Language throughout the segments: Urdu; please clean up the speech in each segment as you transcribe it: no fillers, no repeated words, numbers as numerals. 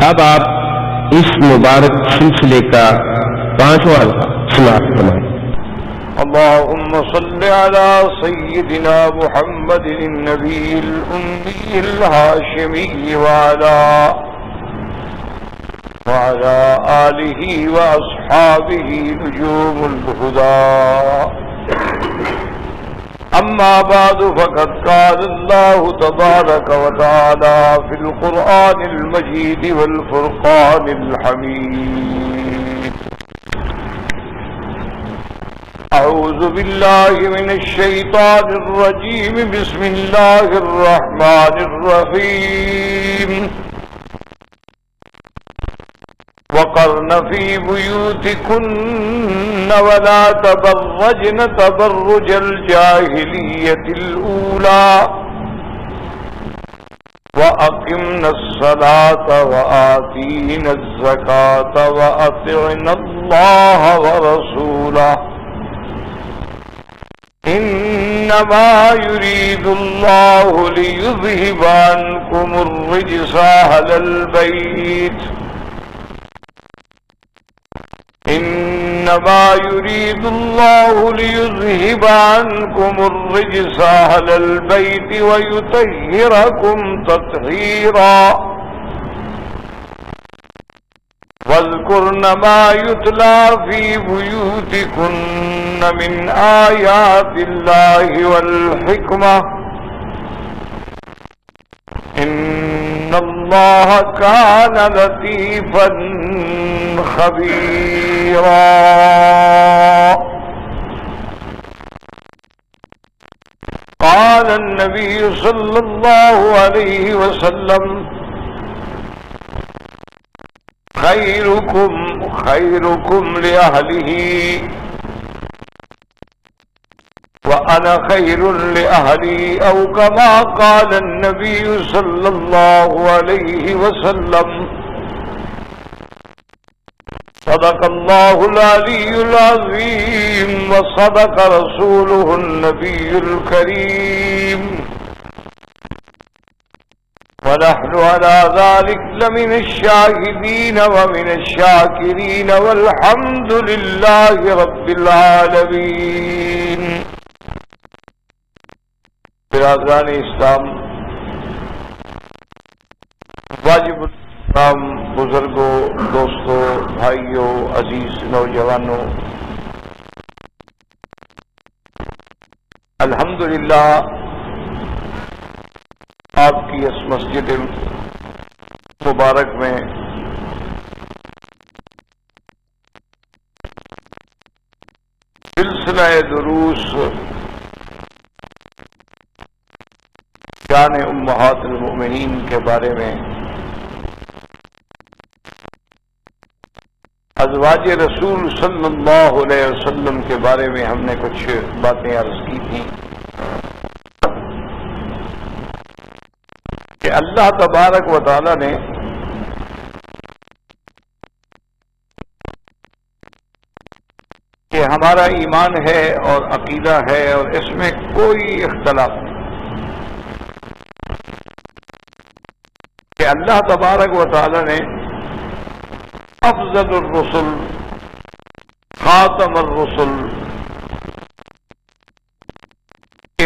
اب آپ اس مبارک سلسلے کا 5واں سماعت فرمائیں۔ اللهم صل على سيدنا محمد النبي الأمي الهاشمي وعلى آله وأصحابه نجوم الهدى. أما بعد فقد قال الله تبارك وتعالى في القرآن المجيد والفرقان الحميد. أعوذ بالله من الشيطان الرجيم. بسم الله الرحمن الرحيم. وقرن في بيوتكن ولا تبرجن تبرج الجاهلية الأولى وأقمنا الصلاة وآتينا الزكاة وأطعنا الله ورسوله إنما يريد الله ليذهب عنكم الرجس أهل البيت إنما يريد الله ليذهب عنكم الرجس أهل البيت ويطهركم تطهيرا. واذكرن ما يتلى في بيوتكن من آيات الله والحكمة إن الله كان لطيفا خبيرا. قال النبي صلى الله عليه وسلم خيركم لأهله وأنا خير لأهلي أو كما قال النبي صلى الله عليه وسلم. صدق الله العلي العظيم وصدق رسوله النبي الكريم ونحن على ذلك لمن الشاهدين ومن الشاكرين والحمد لله رب العالمين. برادران اسلام، واجب الاسلام، بزرگوں، دوستوں، بھائیوں، عزیز نوجوانوں، الحمدللہ آپ کی اس مسجد مبارک میں سلسلہ دروس شان امہات المؤمنین کے بارے میں، ازواج رسول صلی اللہ علیہ وسلم کے بارے میں ہم نے کچھ باتیں عرض کی تھیں کہ اللہ تبارک و تعالی نے کہ ہمارا ایمان ہے اور عقیدہ ہے اور اس میں کوئی اختلاف نہیں کہ اللہ تبارک و تعالی نے افضل الرسل، خاتم الرسل،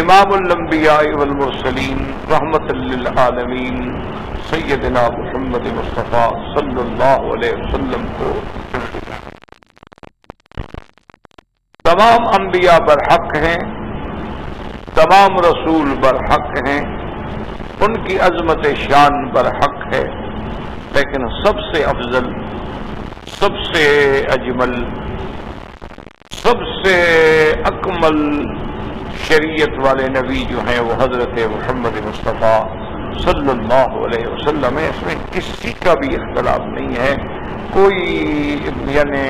امام الانبیاء والمرسلین، رحمت للعالمین سیدنا محمد مصطفیٰ صلی اللہ علیہ وسلم کو تمام انبیاء برحق ہیں، تمام رسول برحق ہیں، ان کی عظمت شان برحق ہے، لیکن سب سے افضل، سب سے اجمل، سب سے اکمل شریعت والے نبی جو ہیں وہ حضرت محمد مصطفیٰ صلی اللہ علیہ وسلم ہے. اس میں کسی کا بھی اختلاف نہیں ہے. کوئی یعنی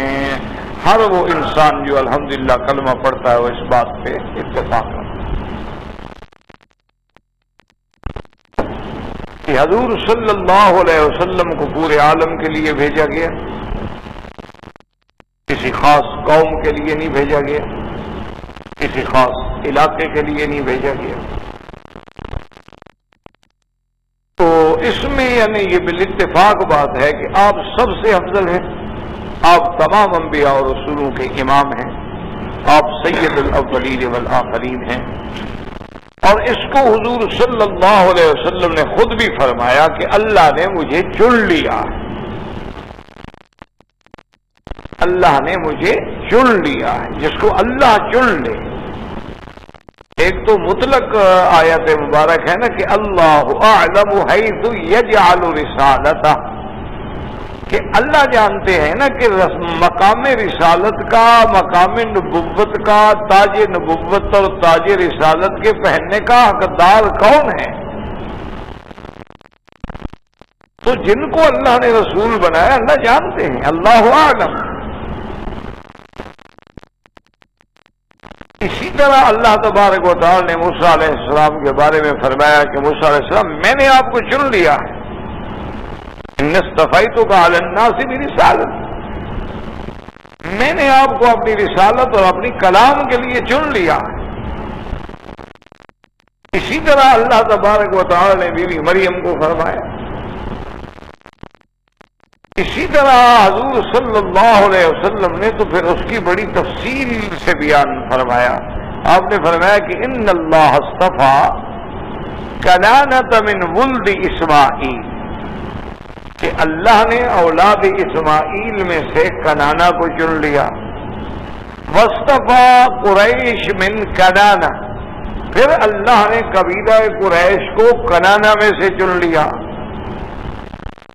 ہر وہ انسان جو الحمدللہ کلمہ پڑھتا ہے وہ اس بات پہ اتفاق کرتا ہے کہ حضور صلی اللہ علیہ وسلم کو پورے عالم کے لیے بھیجا گیا، کسی خاص قوم کے لیے نہیں بھیجا گیا، کسی خاص علاقے کے لیے نہیں بھیجا گیا. تو اس میں یعنی یہ بالاتفاق بات ہے کہ آپ سب سے افضل ہیں، آپ تمام انبیاء اور رسولوں کے امام ہیں، آپ سید الاولین والآخرین ہیں۔ اور اس کو حضور صلی اللہ علیہ وسلم نے خود بھی فرمایا کہ اللہ نے مجھے چن لیا، اللہ نے مجھے چن لیا ہے۔ جس کو اللہ چن لے، ایک تو مطلق آیت مبارک ہے نا کہ اللہ اعلم حیث یجعل رسالتہ، کہ اللہ جانتے ہیں نا کہ مقام رسالت کا، مقام نبوت کا، تاج نبوت اور تاج رسالت کے پہننے کا حقدار کون ہے۔ تو جن کو اللہ نے رسول بنایا اللہ جانتے ہیں، اللہ اعلم۔ اسی طرح اللہ تبارک و تعالی نے موسیٰ علیہ السلام کے بارے میں فرمایا کہ موسیٰ علیہ السلام میں نے آپ کو چن لیا ہے، ان اصطفیتک علی الناس برسالتی، میں نے آپ کو اپنی رسالت اور اپنی کلام کے لیے چن لیا ہے۔ اسی طرح اللہ تبارک و تعالی نے بیوی مریم کو فرمایا۔ اسی طرح حضور صلی اللہ علیہ وسلم نے تو پھر اس کی بڑی تفصیل سے بیان فرمایا۔ آپ نے فرمایا کہ ان اللہ اصطفى کنانۃ من ولد اسماعیل، کہ اللہ نے اولاد اسماعیل میں سے کنانا کو چن لیا۔ واصطفى قریش من کنانہ، پھر اللہ نے قبیلہ قریش کو کنانا میں سے چن لیا۔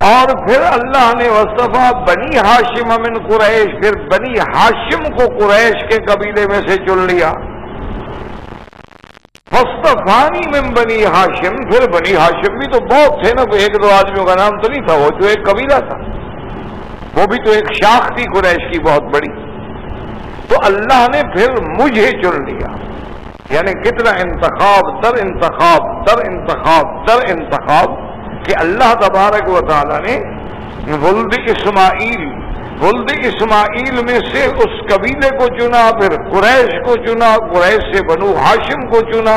اور پھر اللہ نے واصطفى بنی ہاشم من قریش، پھر بنی ہاشم کو قریش کے قبیلے میں سے چن لیا۔ واصطفانی من بنی ہاشم، پھر بنی ہاشم بھی تو بہت تھے نا، کوئی ایک دو آدمیوں کا نام تو نہیں تھا، وہ جو ایک قبیلہ تھا، وہ بھی تو ایک شاخ تھی قریش کی بہت بڑی۔ تو اللہ نے پھر مجھے چن لیا، یعنی کتنا انتخاب در انتخاب در انتخاب در انتخاب، کہ اللہ تبارک و تعالی نے ولد اسماعیل میں سے اس قبیلے کو چنا، پھر قریش کو چنا، قریش سے بنو ہاشم کو چنا،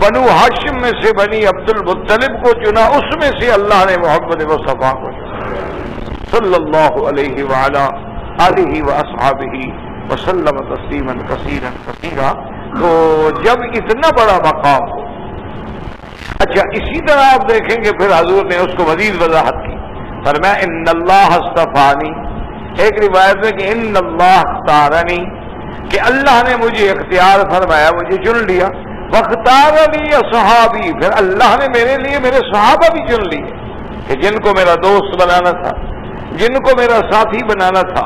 بنو ہاشم میں سے بنی عبد المطلب کو چنا، اس میں سے اللہ نے محمد مصطفیٰ کو چنا صلی اللہ علیہ وعلی آلہ واصحابہ وسلم تسلیما کثیرا کثیرا۔ تو جب اتنا بڑا مقام ہو، اچھا اسی طرح آپ دیکھیں گے پھر حضور نے اس کو مزید وضاحت کی، فرمایا ان اللہ اصطفانی، ایک روایت میں کہ ان اللہ اختارنی، کہ اللہ نے مجھے اختیار فرمایا، مجھے چن لیا۔ واختار لی صحابی، پھر اللہ نے میرے لیے میرے صحابہ بھی چن لیے، کہ جن کو میرا دوست بنانا تھا، جن کو میرا ساتھی بنانا تھا،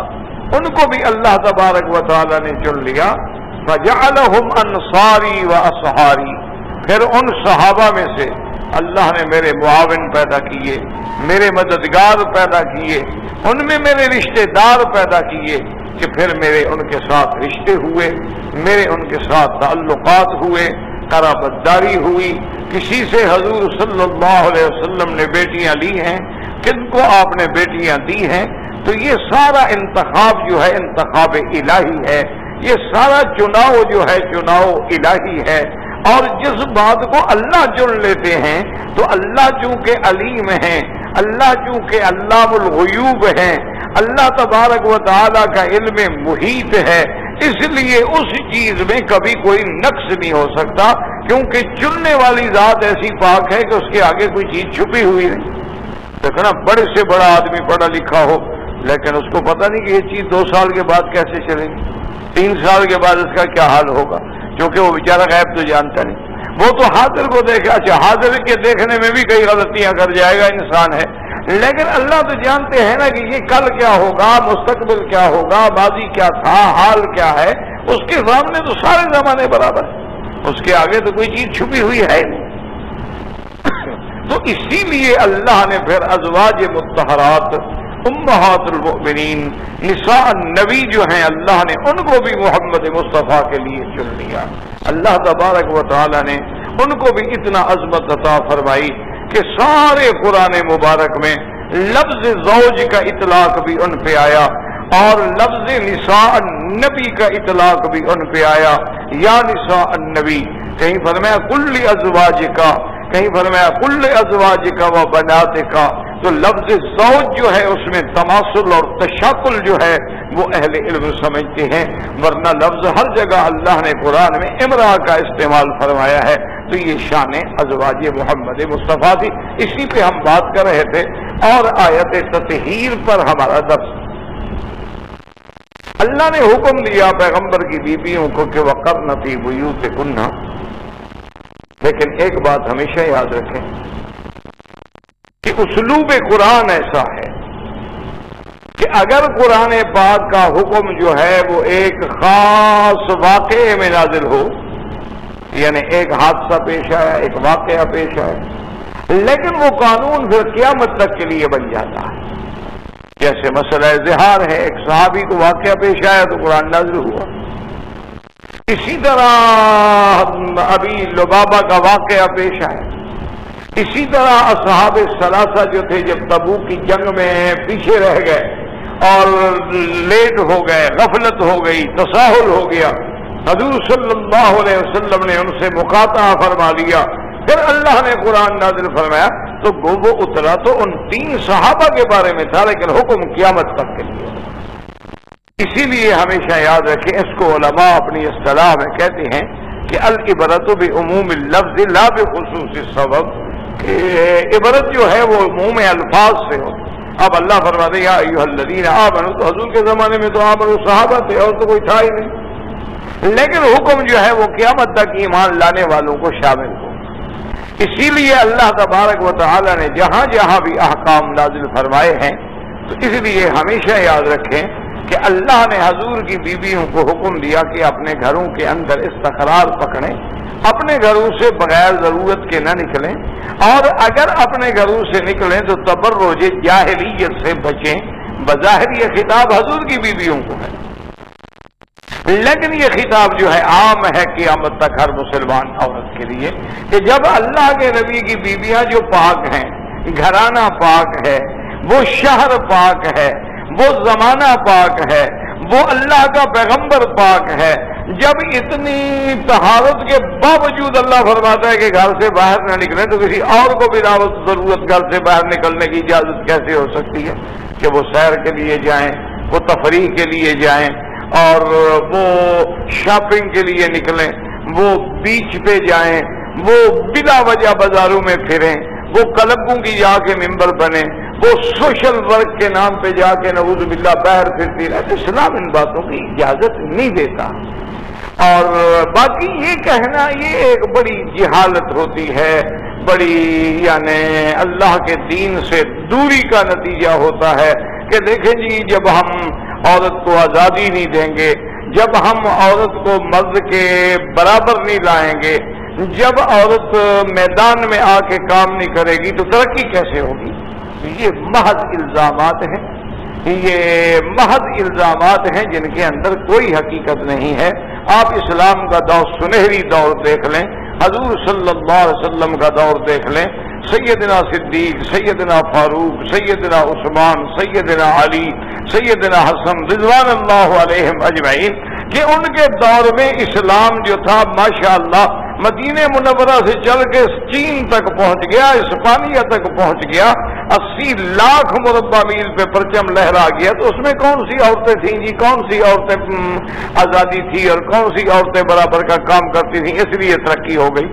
ان کو بھی اللہ تبارک و تعالی نے چن لیا۔ فجعلہم انصاری و اصحاری، پھر ان صحابہ میں سے اللہ نے میرے معاون پیدا کیے، میرے مددگار پیدا کیے، ان میں میرے رشتہ دار پیدا کیے، کہ پھر میرے ان کے ساتھ رشتے ہوئے، میرے ان کے ساتھ تعلقات ہوئے، قرابت داری ہوئی۔ کسی سے حضور صلی اللہ علیہ وسلم نے بیٹیاں لی ہیں، کن کو آپ نے بیٹیاں دی ہیں۔ تو یہ سارا انتخاب جو ہے انتخاب الہی ہے، یہ سارا چناؤ جو ہے چناؤ الہی ہے۔ اور جس بات کو اللہ چن لیتے ہیں تو اللہ چونکہ علیم ہیں، اللہ چونکہ علام الغیوب ہیں، اللہ تبارک و تعالیٰ کا علم محیط ہے، اس لیے اس چیز میں کبھی کوئی نقص نہیں ہو سکتا، کیونکہ چننے والی ذات ایسی پاک ہے کہ اس کے آگے کوئی چیز چھپی ہوئی نہیں۔ دیکھنا بڑے سے بڑا آدمی پڑھا لکھا ہو، لیکن اس کو پتہ نہیں کہ یہ چیز 2 سال کے بعد کیسے چلے گی، 3 سال کے بعد اس کا کیا حال ہوگا، کیونکہ وہ بیچارہ غیب تو جانتا نہیں، وہ تو حاضر کو دیکھے۔ اچھا حاضر کے دیکھنے میں بھی کئی غلطیاں کر جائے گا، انسان ہے، لیکن اللہ تو جانتے ہیں نا کہ یہ کل کیا ہوگا، مستقبل کیا ہوگا، ماضی کیا تھا، حال کیا ہے، اس کے سامنے تو سارے زمانے برابر ہیں، اس کے آگے تو کوئی چیز چھپی ہوئی ہے نہیں۔ تو اسی لیے اللہ نے پھر ازواج مطہرات امہات المؤمنین نساء النبی جو ہیں، اللہ نے ان کو بھی محمد مصطفیٰ کے لیے چن لیا۔ اللہ تبارک و تعالی نے ان کو بھی اتنا عظمت عطا فرمائی کہ سارے قرآن مبارک میں لفظ زوج کا اطلاق بھی ان پہ آیا، اور لفظ نساء النبی کا اطلاق بھی ان پہ آیا۔ یا نساء النبی، کہیں فرمایا کل ازواج کا، کہیں فرمایا کل ازواجک و بناتک، تو لفظ زوج جو ہے اس میں تماثل اور تشاکل جو ہے وہ اہل علم سمجھتے ہیں، ورنہ لفظ ہر جگہ اللہ نے قرآن میں امرأہ کا استعمال فرمایا ہے، تو یہ شان ازواج محمد مصطفیٰ تھی، اسی پہ ہم بات کر رہے تھے، اور آیت تطہیر پر ہمارا درس۔ اللہ نے حکم دیا پیغمبر کی بیویوں کو کہ وقرن فی بیوتکن، لیکن ایک بات ہمیشہ یاد رکھیں کہ اسلوب قرآن ایسا ہے کہ اگر قرآن پاک کا حکم جو ہے وہ ایک خاص واقعے میں نازل ہو، یعنی ایک حادثہ پیش آیا، ایک واقعہ پیش آیا، لیکن وہ قانون پھر قیامت تک کے لیے بن جاتا ہے، جیسے مسئلہ زہار ہے، ایک صحابی کو واقعہ پیش آیا تو قرآن نازل ہوا، اسی طرح ابھی لبابہ کا واقعہ پیش آیا، اسی طرح اصحاب ثلاثہ جو تھے جب تبوک کی جنگ میں پیچھے رہ گئے اور لیٹ ہو گئے، غفلت ہو گئی، تساہل ہو گیا، حضور صلی اللہ علیہ وسلم نے ان سے مقاطعہ فرما لیا، پھر اللہ نے قرآن نازل فرمایا، تو وہ اترا تو ان 3 صحابہ کے بارے میں تھا، لیکن حکم قیامت تک کے لیے۔ اسی لیے ہمیشہ یاد رکھیں، اس کو علماء اپنی اصطلاح میں کہتے ہیں کہ العبرۃ بعموم اللفظ لا بخصوص السبب، کہ عبرت جو ہے وہ عموم الفاظ سے ہو۔ اب اللہ فرماتے ہیں یا ایھا الذین آمنوا، تو حضور کے زمانے میں تو آمنوا صحابہ تھے اور تو کوئی تھا ہی نہیں، لیکن حکم جو ہے وہ قیامت تک ایمان لانے والوں کو شامل ہو۔ اسی لیے اللہ تبارک و تعالی نے جہاں جہاں بھی احکام نازل فرمائے ہیں، تو اس لیے ہمیشہ یاد رکھیں کہ اللہ نے حضور کی بیویوں کو حکم دیا کہ اپنے گھروں کے اندر استقرار پکڑیں، اپنے گھروں سے بغیر ضرورت کے نہ نکلیں، اور اگر اپنے گھروں سے نکلیں تو تبرج جاہلیت سے بچیں۔ بظاہر یہ خطاب حضور کی بیویوں کو ہے، لیکن یہ خطاب جو ہے عام ہے قیامت تک ہر مسلمان عورت کے لیے، کہ جب اللہ کے نبی کی بیویاں جو پاک ہیں، گھرانہ پاک ہے، وہ شہر پاک ہے، وہ زمانہ پاک ہے، وہ اللہ کا پیغمبر پاک ہے، جب اتنی طہارت کے باوجود اللہ فرماتا ہے کہ گھر سے باہر نہ نکلیں، تو کسی اور کو بلا ضرورت گھر سے باہر نکلنے کی اجازت کیسے ہو سکتی ہے کہ وہ سیر کے لیے جائیں، وہ تفریح کے لیے جائیں، اور وہ شاپنگ کے لیے نکلیں، وہ بیچ پہ جائیں، وہ بلا وجہ بازاروں میں پھریں، وہ کلبوں کی جا کے ممبر بنے، وہ سوشل ورک کے نام پہ جا کے نعوذ باللہ باہر پھرتی رہے۔ اسلام ان باتوں کی اجازت نہیں دیتا، اور باقی یہ کہنا یہ ایک بڑی جہالت ہوتی ہے، بڑی یعنی اللہ کے دین سے دوری کا نتیجہ ہوتا ہے کہ دیکھیں جی، جب ہم عورت کو آزادی نہیں دیں گے، جب ہم عورت کو مرد کے برابر نہیں لائیں گے، جب عورت میدان میں آ کے کام نہیں کرے گی تو ترقی کیسے ہوگی؟ یہ محض الزامات ہیں، یہ محض الزامات ہیں جن کے اندر کوئی حقیقت نہیں ہے۔ آپ اسلام کا دور، سنہری دور دیکھ لیں، حضور صلی اللہ علیہ وسلم کا دور دیکھ لیں، سیدنا صدیق، سیدنا فاروق، سیدنا عثمان، سیدنا علی، سیدنا حسن رضوان اللہ علیہم اجمعین، کہ ان کے دور میں اسلام جو تھا ماشاءاللہ مدینہ منورہ سے چل کے چین تک پہنچ گیا، اسپانیہ تک پہنچ گیا، 80 لاکھ مربع میل پہ پرچم لہرا گیا، تو اس میں کون سی عورتیں تھیں جی؟ کون سی عورتیں آزادی تھی اور کون سی عورتیں برابر کا کام کرتی تھیں؟ اس لیے ترقی ہو گئی۔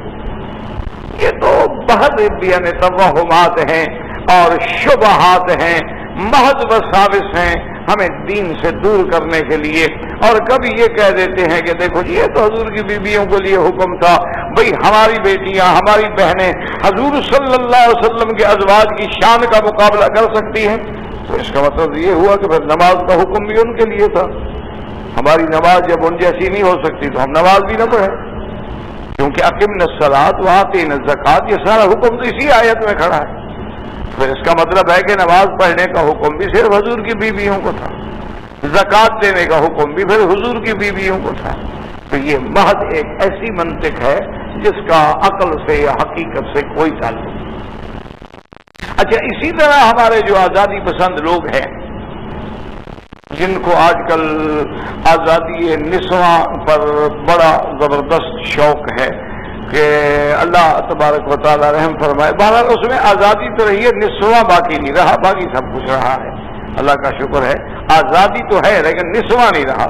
یہ تو بہت یعنی توہمات ہیں اور شبہات ہیں، محض وساوس ہیں ہمیں دین سے دور کرنے کے لیے، اور کبھی یہ کہہ دیتے ہیں کہ دیکھو جی یہ تو حضور کی بیویوں کے لیے حکم تھا، بھئی ہماری بیٹیاں، ہماری بہنیں حضور صلی اللہ علیہ وسلم کے ازواج کی شان کا مقابلہ کر سکتی ہیں، تو اس کا مطلب یہ ہوا کہ پھر نماز کا حکم بھی ان کے لیے تھا۔ ہماری نماز جب ان جیسی نہیں ہو سکتی تو ہم نماز بھی نہ پڑھیں، کیونکہ اقمنا الصلاۃ وآتینا الزکوٰۃ، یہ سارا حکم تو اسی آیت میں کھڑا ہے۔ پھر اس کا مطلب ہے کہ نماز پڑھنے کا حکم بھی صرف حضور کی بیویوں کو تھا، زکوٰۃ دینے کا حکم بھی پھر حضور کی بیویوں کو تھا۔ تو یہ محض ایک ایسی منطق ہے جس کا عقل سے یا حقیقت سے کوئی تعلق نہیں۔ اچھا، اسی طرح ہمارے جو آزادی پسند لوگ ہیں، جن کو آج کل آزادی نسواں پر بڑا زبردست شوق ہے، کہ اللہ تبارک و تعالی رحم فرمائے. بہرحال اس میں آزادی تو رہی ہے، نسواں باقی نہیں رہا، باقی سب کچھ رہا ہے. اللہ کا شکر ہے، آزادی تو ہے لیکن نسواں نہیں رہا،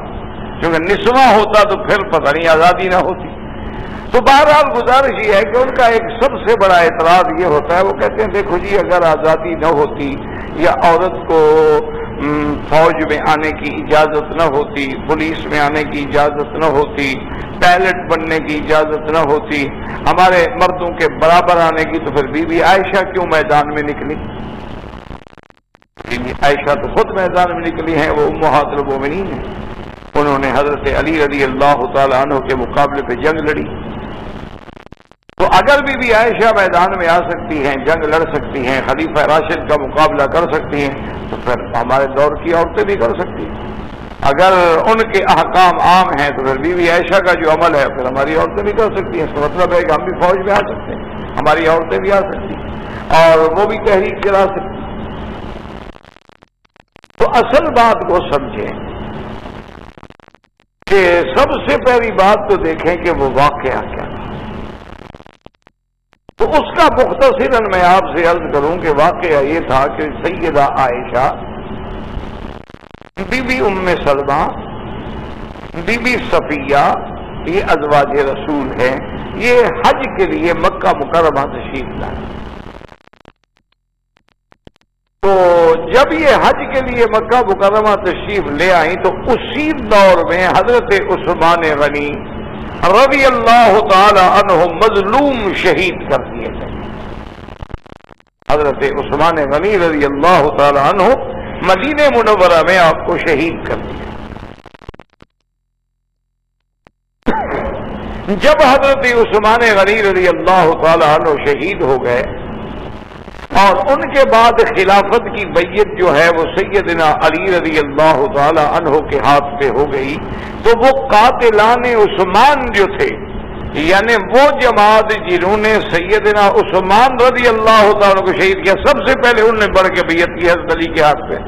کیونکہ نسواں ہوتا تو پھر پتہ نہیں آزادی نہ ہوتی. تو بہرحال گزارش یہ ہے کہ ان کا ایک سب سے بڑا اعتراض یہ ہوتا ہے، وہ کہتے ہیں دیکھو جی اگر آزادی نہ ہوتی یا عورت کو فوج میں آنے کی اجازت نہ ہوتی، پولیس میں آنے کی اجازت نہ ہوتی، پائلٹ بننے کی اجازت نہ ہوتی، ہمارے مردوں کے برابر آنے کی، تو پھر بی بی عائشہ کیوں میدان میں نکلی؟ بی بی عائشہ تو خود میدان میں نکلی ہیں، وہ امہات المومنین ہیں. انہوں نے حضرت علی رضی اللہ تعالی عنہ کے مقابلے پہ جنگ لڑی. تو اگر بی بی عائشہ میدان میں آ سکتی ہیں، جنگ لڑ سکتی ہیں، خلیفہ راشد کا مقابلہ کر سکتی ہیں، تو پھر ہمارے دور کی عورتیں بھی کر سکتی ہیں. اگر ان کے احکام عام ہیں تو پھر بی بی عائشہ کا جو عمل ہے پھر ہماری عورتیں بھی کر سکتی ہیں. اس کا مطلب ہے کہ ہم بھی فوج میں آ سکتے ہیں، ہماری عورتیں بھی آ سکتی ہیں اور وہ بھی تحریک چلا سکتی ہیں. تو اصل بات کو سمجھیں کہ سب سے پہلی بات تو دیکھیں کہ وہ واقعہ کیا تھا. تو اس کا مختصراً میں آپ سے عرض کروں کہ واقعہ یہ تھا کہ سیدہ عائشہ، بی بی ام سلمہ، بی بی صفیہ، یہ ازواج رسول ہیں، یہ حج کے لیے مکہ مکرمہ تشریف لائے. تو جب یہ حج کے لیے مکہ مکرمہ تشریف لے آئیں تو اسی دور میں حضرت عثمان غنی رضی اللہ تعالی عنہ مظلوم شہید کر دیے گئے. حضرت عثمان غنی رضی اللہ تعالی عنہ مدینہ منورہ میں آپ کو شہید کر دیا. جب حضرت عثمان غنی رضی اللہ تعالی عنہ شہید ہو گئے اور ان کے بعد خلافت کی بیعت جو ہے وہ سیدنا علی رضی اللہ تعالی عنہ کے ہاتھ پہ ہو گئی، تو وہ قاتلان عثمان جو تھے، یعنی وہ جماعت جنہوں نے سیدنا عثمان رضی اللہ تعالی عنہ کو شہید کیا، سب سے پہلے انہوں نے بڑھ کے بیعت کی حضرت علی کے ہاتھ پہ.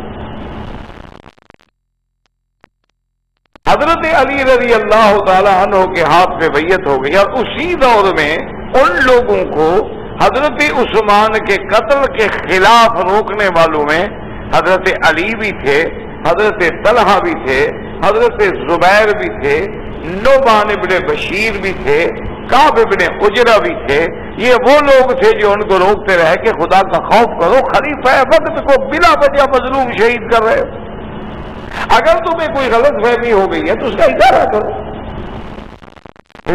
حضرت علی رضی اللہ تعالی عنہ کے ہاتھ پہ بیعت ہو گئی. اور اسی دور میں ان لوگوں کو حضرت عثمان کے قتل کے خلاف روکنے والوں میں حضرت علی بھی تھے، حضرت طلحہ بھی تھے، حضرت زبیر بھی تھے، نعمان ابن بشیر بھی تھے، کعب ابن عجرہ بھی تھے. یہ وہ لوگ تھے جو ان کو روکتے رہے کہ خدا کا خوف کرو، خلیفہ وقت کو بلا وجہ مظلوم شہید کر رہے ہو. اگر تمہیں کوئی غلط فہمی ہو گئی ہے تو اس کا اشارہ کرو.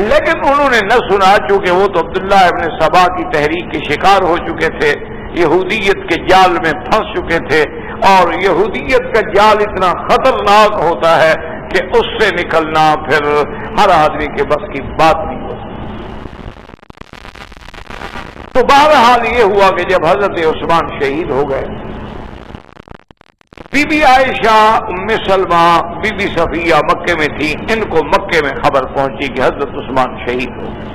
لیکن انہوں نے نہ سنا، چونکہ وہ تو عبداللہ ابن سبا کی تحریک کے شکار ہو چکے تھے، یہودیت کے جال میں پھنس چکے تھے. اور یہودیت کا جال اتنا خطرناک ہوتا ہے کہ اس سے نکلنا پھر ہر آدمی کے بس کی بات نہیں ہوتی. تو بہرحال یہ ہوا کہ جب حضرت عثمان شہید ہو گئے، بی بی عائشہ، ام سلمہ، بی بی صفیہ مکے میں تھی. ان کو مکے میں خبر پہنچی کہ حضرت عثمان شہید ہو گئے.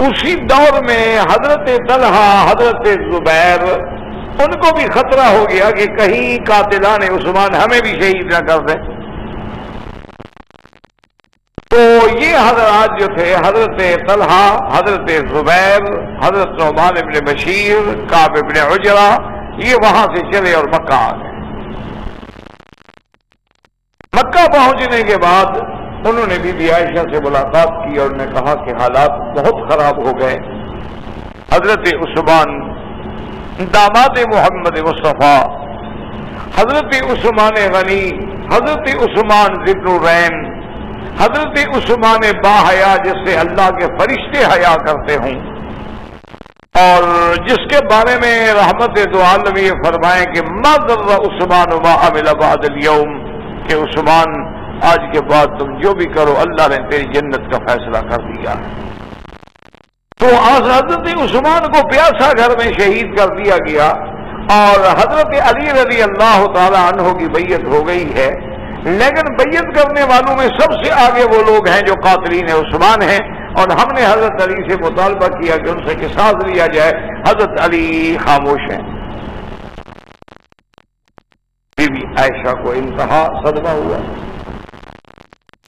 اسی دور میں حضرت طلحہ، حضرت زبیر، ان کو بھی خطرہ ہو گیا کہ کہیں قاتلان عثمان ہمیں بھی شہید نہ کر دیں. تو یہ حضرات جو تھے، حضرت طلحہ، حضرت زبیر، حضرت نعمان ابن بشیر، کعب ابن عجرہ، یہ وہاں سے چلے اور مکہ آ گئے. مکہ پہنچنے کے بعد انہوں نے بی بی عائشہ سے ملاقات کی اور نے کہا کہ حالات بہت خراب ہو گئے. حضرت عثمان داماد محمد مصطفیٰ، حضرت عثمان غنی، حضرت عثمان ذکر الرین، حضرت عثمان باحیا جس سے اللہ کے فرشتے حیا کرتے ہوں، اور جس کے بارے میں رحمت دو عالم یہ فرمائیں کہ ما ضر عثمان ما عمل بعد اليوم، کہ عثمان آج کے بعد تم جو بھی کرو اللہ نے تیری جنت کا فیصلہ کر دیا. تو حضرت عثمان کو پیاسا گھر میں شہید کر دیا گیا اور حضرت علی رضی اللہ تعالی عنہ کی بیعت ہو گئی ہے. لیکن بیعت کرنے والوں میں سب سے آگے وہ لوگ ہیں جو قاتلین عثمان ہیں، اور ہم نے حضرت علی سے مطالبہ کیا کہ ان سے قصاص لیا جائے. حضرت علی خاموش ہیں. بی بی عائشہ کو انتہا صدمہ ہوا.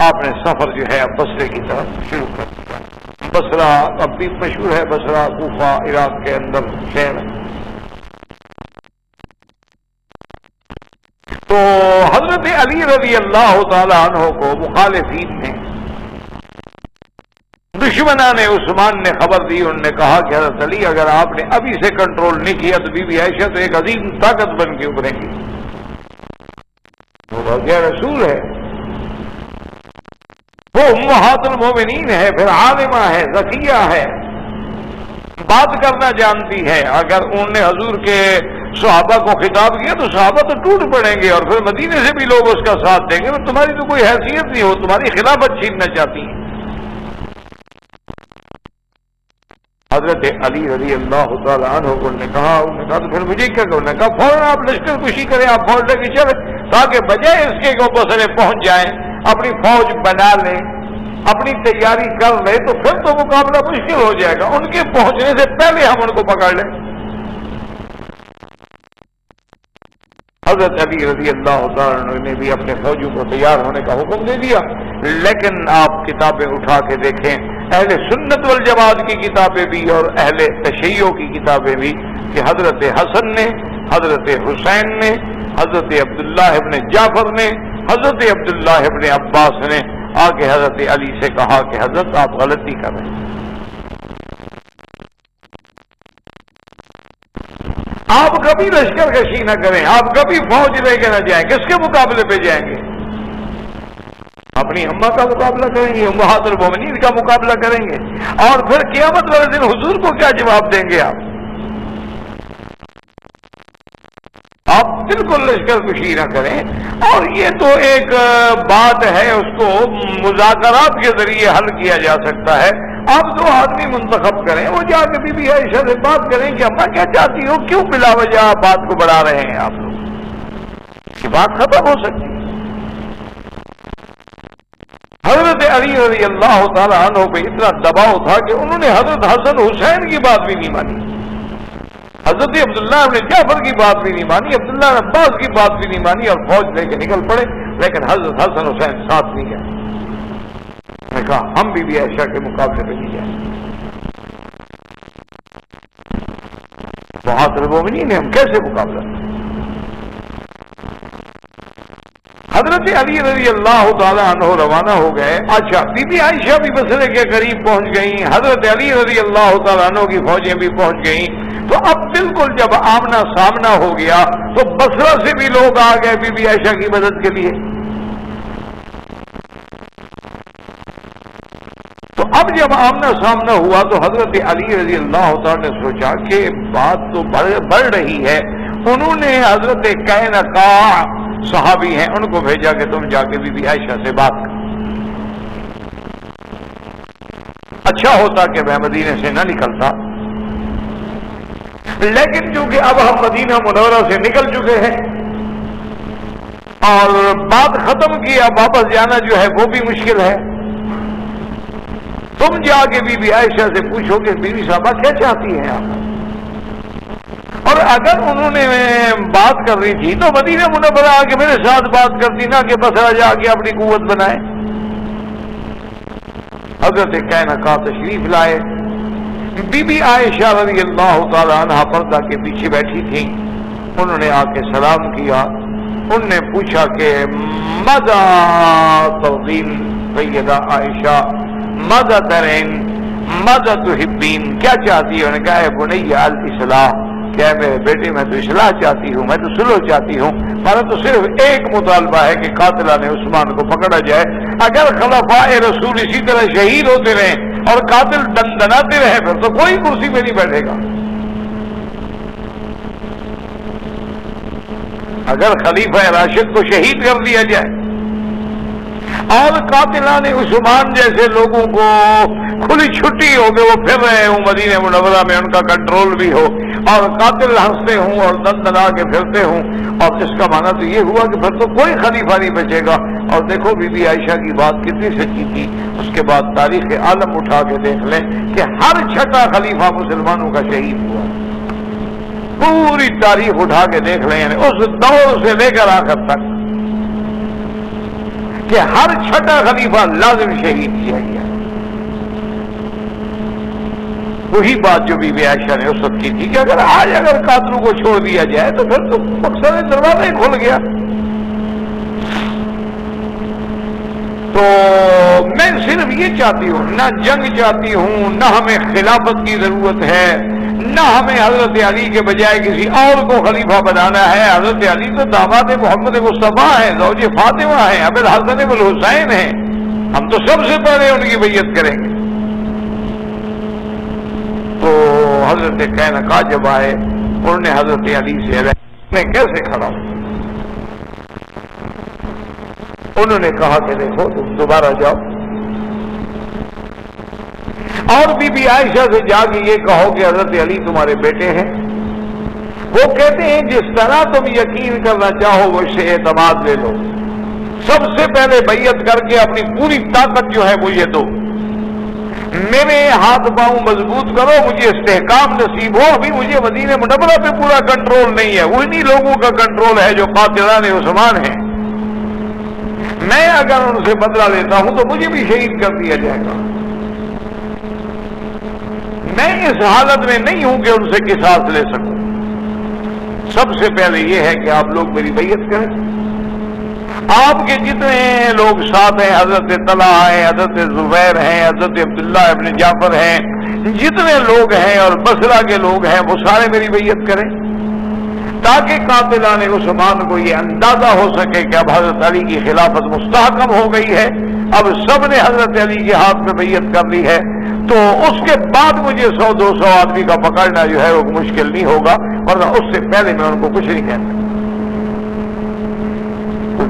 آپ نے سفر جو ہے بصرے کی طرف شروع کر دیا. بصرہ اب بھی مشہور ہے، بصرہ کوفہ عراق کے اندر شہر ہے. تو حضرت علی رضی اللہ تعالی عنہ کو مخالفین نے، دشمنان عثمان نے خبر دی. انہوں نے کہا کہ حضرت علی اگر آپ نے ابھی سے کنٹرول نہیں کیا تو بی بی عائشہ تو ایک عظیم طاقت بن کے ابھریں گی. وہ واقعہ رسول ہے، وہ امہات المومنین ہے، پھر عالمہ ہے، ذکیہ ہے، بات کرنا جانتی ہے. اگر انہوں نے حضور کے صحابہ کو خطاب کیا تو صحابہ تو ٹوٹ پڑیں گے، اور پھر مدینے سے بھی لوگ اس کا ساتھ دیں گے. تو تمہاری تو کوئی حیثیت نہیں ہو، تمہاری خلافت چھیننا چاہتی ہیں. حضرت علی رضی اللہ تعالیٰ عنہ کو نے کہا تو پھر مجھے کیا کرنا؟ کہا فوراً آپ لشکر کشی کریں، آپ فوج لے کے چلیں، تاکہ بجائے اس کے بصرے پہنچ جائیں، اپنی فوج بنا لیں، اپنی تیاری کر لیں، تو پھر تو مقابلہ مشکل ہو جائے گا. ان کے پہنچنے سے پہلے ہم ان کو پکڑ لیں. حضرت علی رضی اللہ تعالیٰ نے بھی اپنے فوجوں کو تیار ہونے کا حکم دے دیا. لیکن آپ کتابیں اٹھا کے دیکھیں، اہل سنت والجماعت کی کتابیں بھی اور اہل تشیع کی کتابیں بھی، کہ حضرت حسن نے، حضرت حسین نے، حضرت عبداللہ ابن جعفر نے، حضرت عبداللہ ابن عباس نے آ کے حضرت علی سے کہا کہ حضرت آپ غلطی کر رہے ہیں، آپ کبھی لشکر کشی نہ کریں، آپ کبھی فوج لے کے نہ جائیں. کس کے مقابلے پہ جائیں گے؟ اپنی اماں کا مقابلہ کریں گے، امہات المومنین کا مقابلہ کریں گے، اور پھر قیامت والے دن حضور کو کیا جواب دیں گے؟ آپ بالکل لشکر کشی نہ کریں. اور یہ تو ایک بات ہے، اس کو مذاکرات کے ذریعے حل کیا جا سکتا ہے. آپ دو آدمی منتخب کریں، وہ جا کے بی بی عائشہ سے بات کریں کہ اماں کیا چاہتی ہو، کیوں بلا وجہ بات کو بڑھا رہے ہیں آپ لوگ، یہ بات ختم ہو سکتی ہے. حضرت علی رضی اللہ تعالیٰ عنہ پہ اتنا دباؤ تھا کہ انہوں نے حضرت حسن حسین کی بات بھی نہیں مانی، حضرت عبداللہ ابن جعفر کی بات بھی نہیں مانی، عبداللہ ابن عباس کی بات بھی نہیں مانی، اور فوج لے کے نکل پڑے. لیکن حضرت حسن حسین ساتھ نہیں گئے. نے کہا ہم بی بی عائشہ کے مقابلے پہ نہیں جائیں، امہات المومنین ہم کیسے مقابلہ کریں؟ حضرت علی رضی اللہ تعالیٰ عنہ روانہ ہو گئے. اچھا، بی بی عائشہ بھی بصرے کے قریب پہنچ گئیں، حضرت علی رضی اللہ تعالیٰ عنہ کی فوجیں بھی پہنچ گئیں. تو اب بالکل جب آمنا سامنا ہو گیا تو بصرہ سے بھی لوگ آ گئے بی بی عائشہ کی مدد کے لیے. تو اب جب آمنا سامنا ہوا تو حضرت علی رضی اللہ تعالیٰ نے سوچا کہ بات تو بڑھ رہی ہے. انہوں نے حضرت قینقاع صحابی ہیں ان کو بھیجا کہ تم جا کے بی بی عائشہ سے بات کرو. اچھا ہوتا کہ میں مدینے سے نہ نکلتا، لیکن چونکہ اب ہم مدینہ منورہ سے نکل چکے ہیں اور بات ختم کی، اب واپس جانا جو ہے وہ بھی مشکل ہے. تم جا کے بی بی عائشہ سے پوچھو کہ بیوی صاحبہ کیا چاہتی ہیں آپ، اور اگر انہوں نے بات کر رہی تھی تو مدینہ منورہ آ کے میرے ساتھ بات کرتی، نہ کہ بصرہ جا کے اپنی قوت بنائے. حضرت قینقاع تشریف لائے. بی بی عائشہ رضی اللہ تعالی عنہا پردہ کے پیچھے بیٹھی تھی. انہوں نے آ کے سلام کیا. انہوں نے پوچھا کہ ماذا ترضین سیدہ عائشہ، ماذا ترین، ماذا تحبین، کیا چاہتی ہے؟ انہوں نے کہا ہے بنی الاصلاح، کیا میرے بیٹے میں تو اصلاح چاہتی ہوں، میں تو صلح چاہتی ہوں. ہمارا تو صرف ایک مطالبہ ہے کہ قاتلان عثمان کو پکڑا جائے. اگر خلفاء رسول اسی طرح شہید ہوتے رہیں اور قاتل دندناتے رہیں پھر تو کوئی کرسی پہ نہیں بیٹھے گا. اگر خلیفہ راشد کو شہید کر دیا جائے اور قاتلان عثمان جیسے لوگوں کو کھلی چھٹی ہو کہ وہ پھر رہے ہوں مدینہ منورہ میں، ان کا کنٹرول بھی ہو، اور قاتل ہنستے ہوں اور دندنا کے پھرتے ہوں، اور اس کا معنی تو یہ ہوا کہ پھر تو کوئی خلیفہ نہیں بچے گا. اور دیکھو بی بی عائشہ کی بات کتنی سچی تھی. اس کے بعد تاریخ عالم اٹھا کے دیکھ لیں کہ ہر چھٹا خلیفہ مسلمانوں کا شہید ہوا. پوری تاریخ اٹھا کے دیکھ لیں، یعنی اس دور سے لے کر آخر تک کہ ہر چھٹا خلیفہ لازم شہید کیا گیا. وہی بات جو بی بی عائشہ نے اس وقت کی تھی کہ اگر قاتلوں کو چھوڑ دیا جائے تو پھر تو مقصد دروازہ ہی کھل گیا. تو میں صرف یہ چاہتی ہوں، نہ جنگ چاہتی ہوں، نہ ہمیں خلافت کی ضرورت ہے، نہ ہمیں حضرت علی کے بجائے کسی اور کو خلیفہ بنانا ہے. حضرت علی تو داماد محمد مصطفیٰ ہیں، زوج فاطمہ ہیں، ابو الحسن والحسین ہیں. ہم تو سب سے پہلے ان کی بیعت کریں گے. تو حضرت قینقاع جب آئے انہوں نے حضرت علی سے میں کیسے کھڑا ہوں؟ انہوں نے کہا کہ دیکھو تم دوبارہ جاؤ اور بی بی عائشہ سے جا کے یہ کہو کہ حضرت علی تمہارے بیٹے ہیں. وہ کہتے ہیں جس طرح تم یقین کرنا چاہو وہ اس سے اعتماد لے لو. سب سے پہلے بیعت کر کے اپنی پوری طاقت جو ہے مجھے دو، میرے ہاتھ پاؤں مضبوط کرو، مجھے استحکام نصیب ہو. ابھی مجھے مدینہ منورہ پہ پورا کنٹرول نہیں ہے، انہی لوگوں کا کنٹرول ہے جو قاتلان عثمان ہیں. میں اگر ان سے بدلہ لیتا ہوں تو مجھے بھی شہید کر دیا جائے گا. میں اس حالت میں نہیں ہوں کہ ان سے قصاص لے سکوں. سب سے پہلے یہ ہے کہ آپ لوگ میری بیعت کریں. آپ کے جتنے لوگ ساتھ ہیں، حضرت طلحہ ہیں، حضرت زبیر ہیں، حضرت عبداللہ ابن جعفر ہیں، جتنے لوگ ہیں اور بصرہ کے لوگ ہیں وہ سارے میری بیعت کریں تاکہ قاتلان عثمان کو یہ اندازہ ہو سکے کہ اب حضرت علی کی خلافت مستحکم ہو گئی ہے. اب سب نے حضرت علی کے ہاتھ میں بیعت کر لی ہے تو اس کے بعد مجھے 100-200 آدمی کا پکڑنا جو ہے وہ مشکل نہیں ہوگا، ورنہ اس سے پہلے میں ان کو کچھ نہیں کہتا.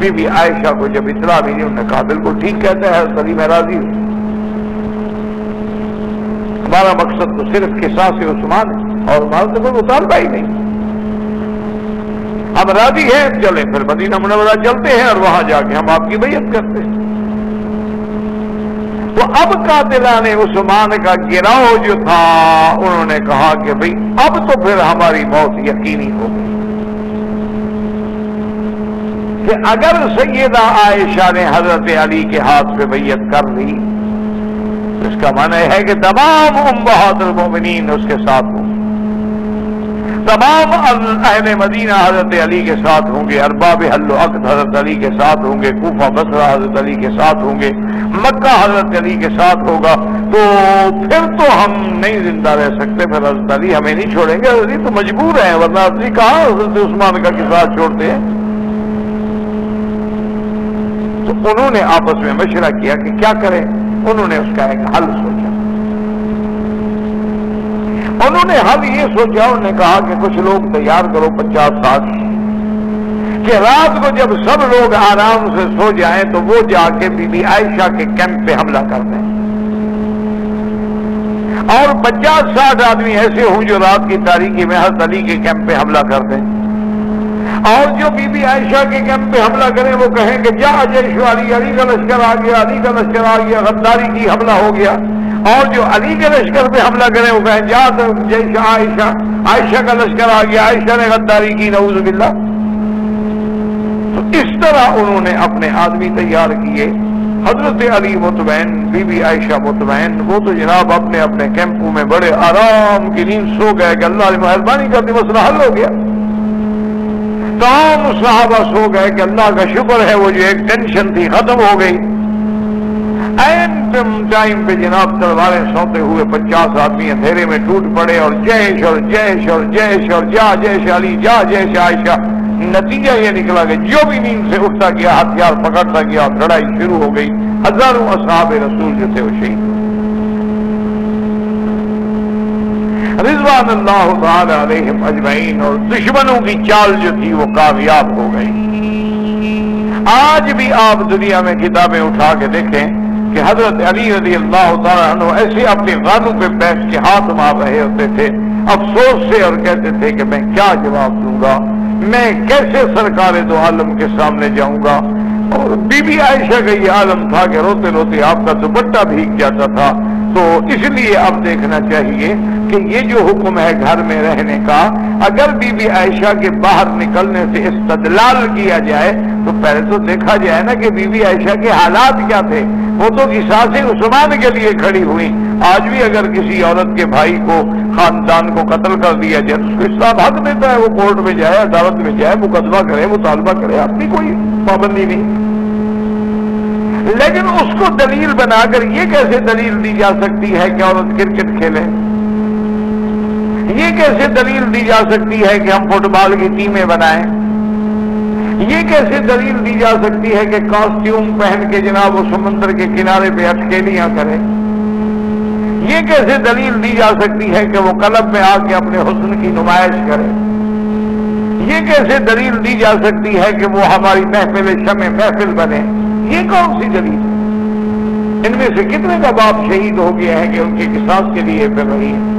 بی بی عائشہ کو جب اطلاع ملی انہوں نے کہا بالکل ٹھیک کہتا ہے حضرت علی، میں راضی ہوں. ہمارا مقصد تو صرف قصاص عثمان ہے اور ہمارا تو کوئی مطالبہ ہی نہیں. ہم راضی ہیں، چلیں پھر مدینہ منورہ چلتے ہیں اور وہاں جا کے ہم آپ کی بیعت کرتے ہیں. تو اب قاتلان عثمان کا گراؤ جو تھا انہوں نے کہا کہ بھئی اب تو پھر ہماری موت یقینی ہو گئی کہ اگر سیدہ عائشہ نے حضرت علی کے ہاتھ پہ بیعت کر لی اس کا معنی ہے کہ تمام امہات المومنین اس کے ساتھ ہوں، تمام اہل مدینہ حضرت علی کے ساتھ ہوں گے، ارباب حل و عقد حضرت علی کے ساتھ ہوں گے، کوفہ بصرہ حضرت علی کے ساتھ ہوں گے، مکہ حضرت علی کے ساتھ ہوگا. تو پھر تو ہم نہیں زندہ رہ سکتے، پھر حضرت علی ہمیں نہیں چھوڑیں گے. حضرت علی تو مجبور ہیں، ورنہ حضرت علی کہاں حضرت عثمان کا قصاص چھوڑتے ہیں. تو انہوں نے آپس میں مشورہ کیا کہ کیا کریں. انہوں نے اس کا ایک حل سوچا. انہوں نے حل یہ سوچا، انہوں نے کہا کہ کچھ لوگ تیار کرو 50-60 کہ رات کو جب سب لوگ آرام سے سو جائیں تو وہ جا کے بی بی عائشہ کے کیمپ پہ حملہ کر دیں، اور 50-60 آدمی ایسے ہوں جو رات کی تاریکی میں حضرت علی کے کیمپ پہ حملہ کر دیں، اور جو بی بی عائشہ کے کیمپ پہ حملہ کریں وہ کہیں کہ جا جیش علی، علی کا لشکر آ گیا، علی کا لشکر آ گیا، غداری کی حملہ ہو گیا. اور جو علی کے لشکر پہ حملہ کریں وہ کہیں جا جیش عائشہ، عائشہ کا لشکر آ گیا، عائشہ نے غداری کی، نعوذ باللہ. تو اس طرح انہوں نے اپنے آدمی تیار کیے. حضرت علی مطمئن، بی بی عائشہ مطمئن، وہ تو جناب اپنے اپنے کیمپوں میں بڑے آرام کی نیند سو گئے کہ اللہ نے مہربانی کر دی مسئلہ حل ہو گیا. تمام صحابہ سو گئے کہ اللہ کا شکر ہے وہ جو ایک ٹینشن تھی ختم ہو گئی. این ٹائم پہ جناب تلواریں سوتے ہوئے 50 آدمی اندھیرے میں ٹوٹ پڑے اور جیش اور جیش اور جیش اور جا جیش علی، جا جیش عائشہ. نتیجہ یہ نکلا کہ جو بھی نیند سے اٹھتا گیا ہتھیار پکڑتا گیا، لڑائی شروع ہو گئی. ہزاروں اصحاب رسول جو تھے وہ شہید رضوان اللہ تعالی علیہم اجمعین، اور دشمنوں کی چال جو تھی وہ کامیاب ہو گئی. آج بھی آپ دنیا میں کتابیں اٹھا کے دیکھیں کہ حضرت علی رضی اللہ تعالیٰ عنہ ایسے اپنے غانوں پہ بیٹھ کے ہاتھ مار رہے ہوتے تھے افسوس سے، اور کہتے تھے کہ میں کیا جواب دوں گا، میں کیسے سرکار دو عالم کے سامنے جاؤں گا. اور بی بی عائشہ کا یہ عالم تھا کہ روتے روتے آپ کا دوپٹہ بھیگ جاتا تھا. تو اس لیے اب دیکھنا چاہیے کہ یہ جو حکم ہے گھر میں رہنے کا، اگر بی بی عائشہ کے باہر نکلنے سے استدلال کیا جائے تو پہلے تو دیکھا جائے نا کہ بی بی عائشہ کے حالات کیا تھے۔ وہ تو قصاص عثمان کے لیے کھڑی ہوئی۔ آج بھی اگر کسی عورت کے بھائی کو، خاندان کو قتل کر دیا جائے تو اس کو اسلام حق دیتا ہے، وہ کورٹ میں جائے، عدالت میں جائے، مقدمہ کرے، مطالبہ کرے، اپنی کوئی پابندی نہیں۔ لیکن اس کو دلیل بنا کر یہ کیسے دلیل دی جا سکتی ہے کہ عورت کرکٹ کھیلے؟ یہ کیسے دلیل دی جا سکتی ہے کہ ہم فٹ بال کی ٹیمیں بنائیں؟ یہ کیسے دلیل دی جا سکتی ہے کہ کاسٹیوم پہن کے جناب وہ سمندر کے کنارے پہ اٹکیلیاں کرے؟ یہ کیسے دلیل دی جا سکتی ہے کہ وہ کلب میں آ کے اپنے حسن کی نمائش کرے؟ یہ کیسے دلیل دی جا سکتی ہے کہ وہ ہماری محفل شمع محفل بنے؟ یہ کون سی دلیل؟ ان میں سے کتنے کا باپ شہید ہو گئے ہیں کہ ان کے قصاص کے لیے پھر رہی ہے؟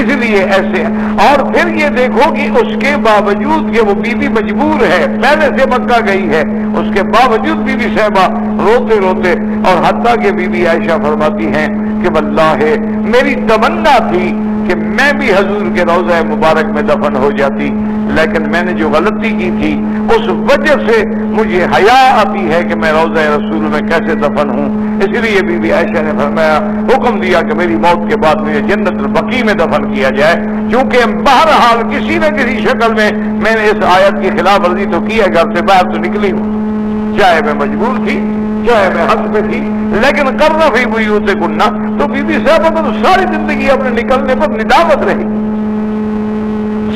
اس لیے ایسے ہیں۔ اور پھر یہ دیکھو کہ اس کے باوجود کہ وہ بی بی مجبور ہے، پہلے سے مکہ گئی ہے، اس کے باوجود بی بی صاحبہ روتے روتے، اور حتیٰ کہ بی بی عائشہ فرماتی ہیں کہ واللہ میری تمنا تھی کہ میں بھی حضور کے روضہ مبارک میں دفن ہو جاتی، لیکن میں نے جو غلطی کی تھی اس وجہ سے مجھے حیا آتی ہے کہ میں روضہ رسول میں کیسے دفن ہوں۔ اس لیے بی بی عائشہ نے فرمایا، حکم دیا کہ میری موت کے بعد مجھے جنت البقیع میں دفن کیا جائے، کیونکہ بہرحال کسی نہ کسی شکل میں میں نے اس آیت کی خلاف ورزی تو کی ہے، گھر سے باہر تو نکلی ہوں، چاہے میں مجبور تھی چاہے میں حق پہ تھی، لیکن کرنا فی بیوتکن، تو بی بی صاحبہ کو تو ساری زندگی اپنے نکلنے پر ندامت رہی،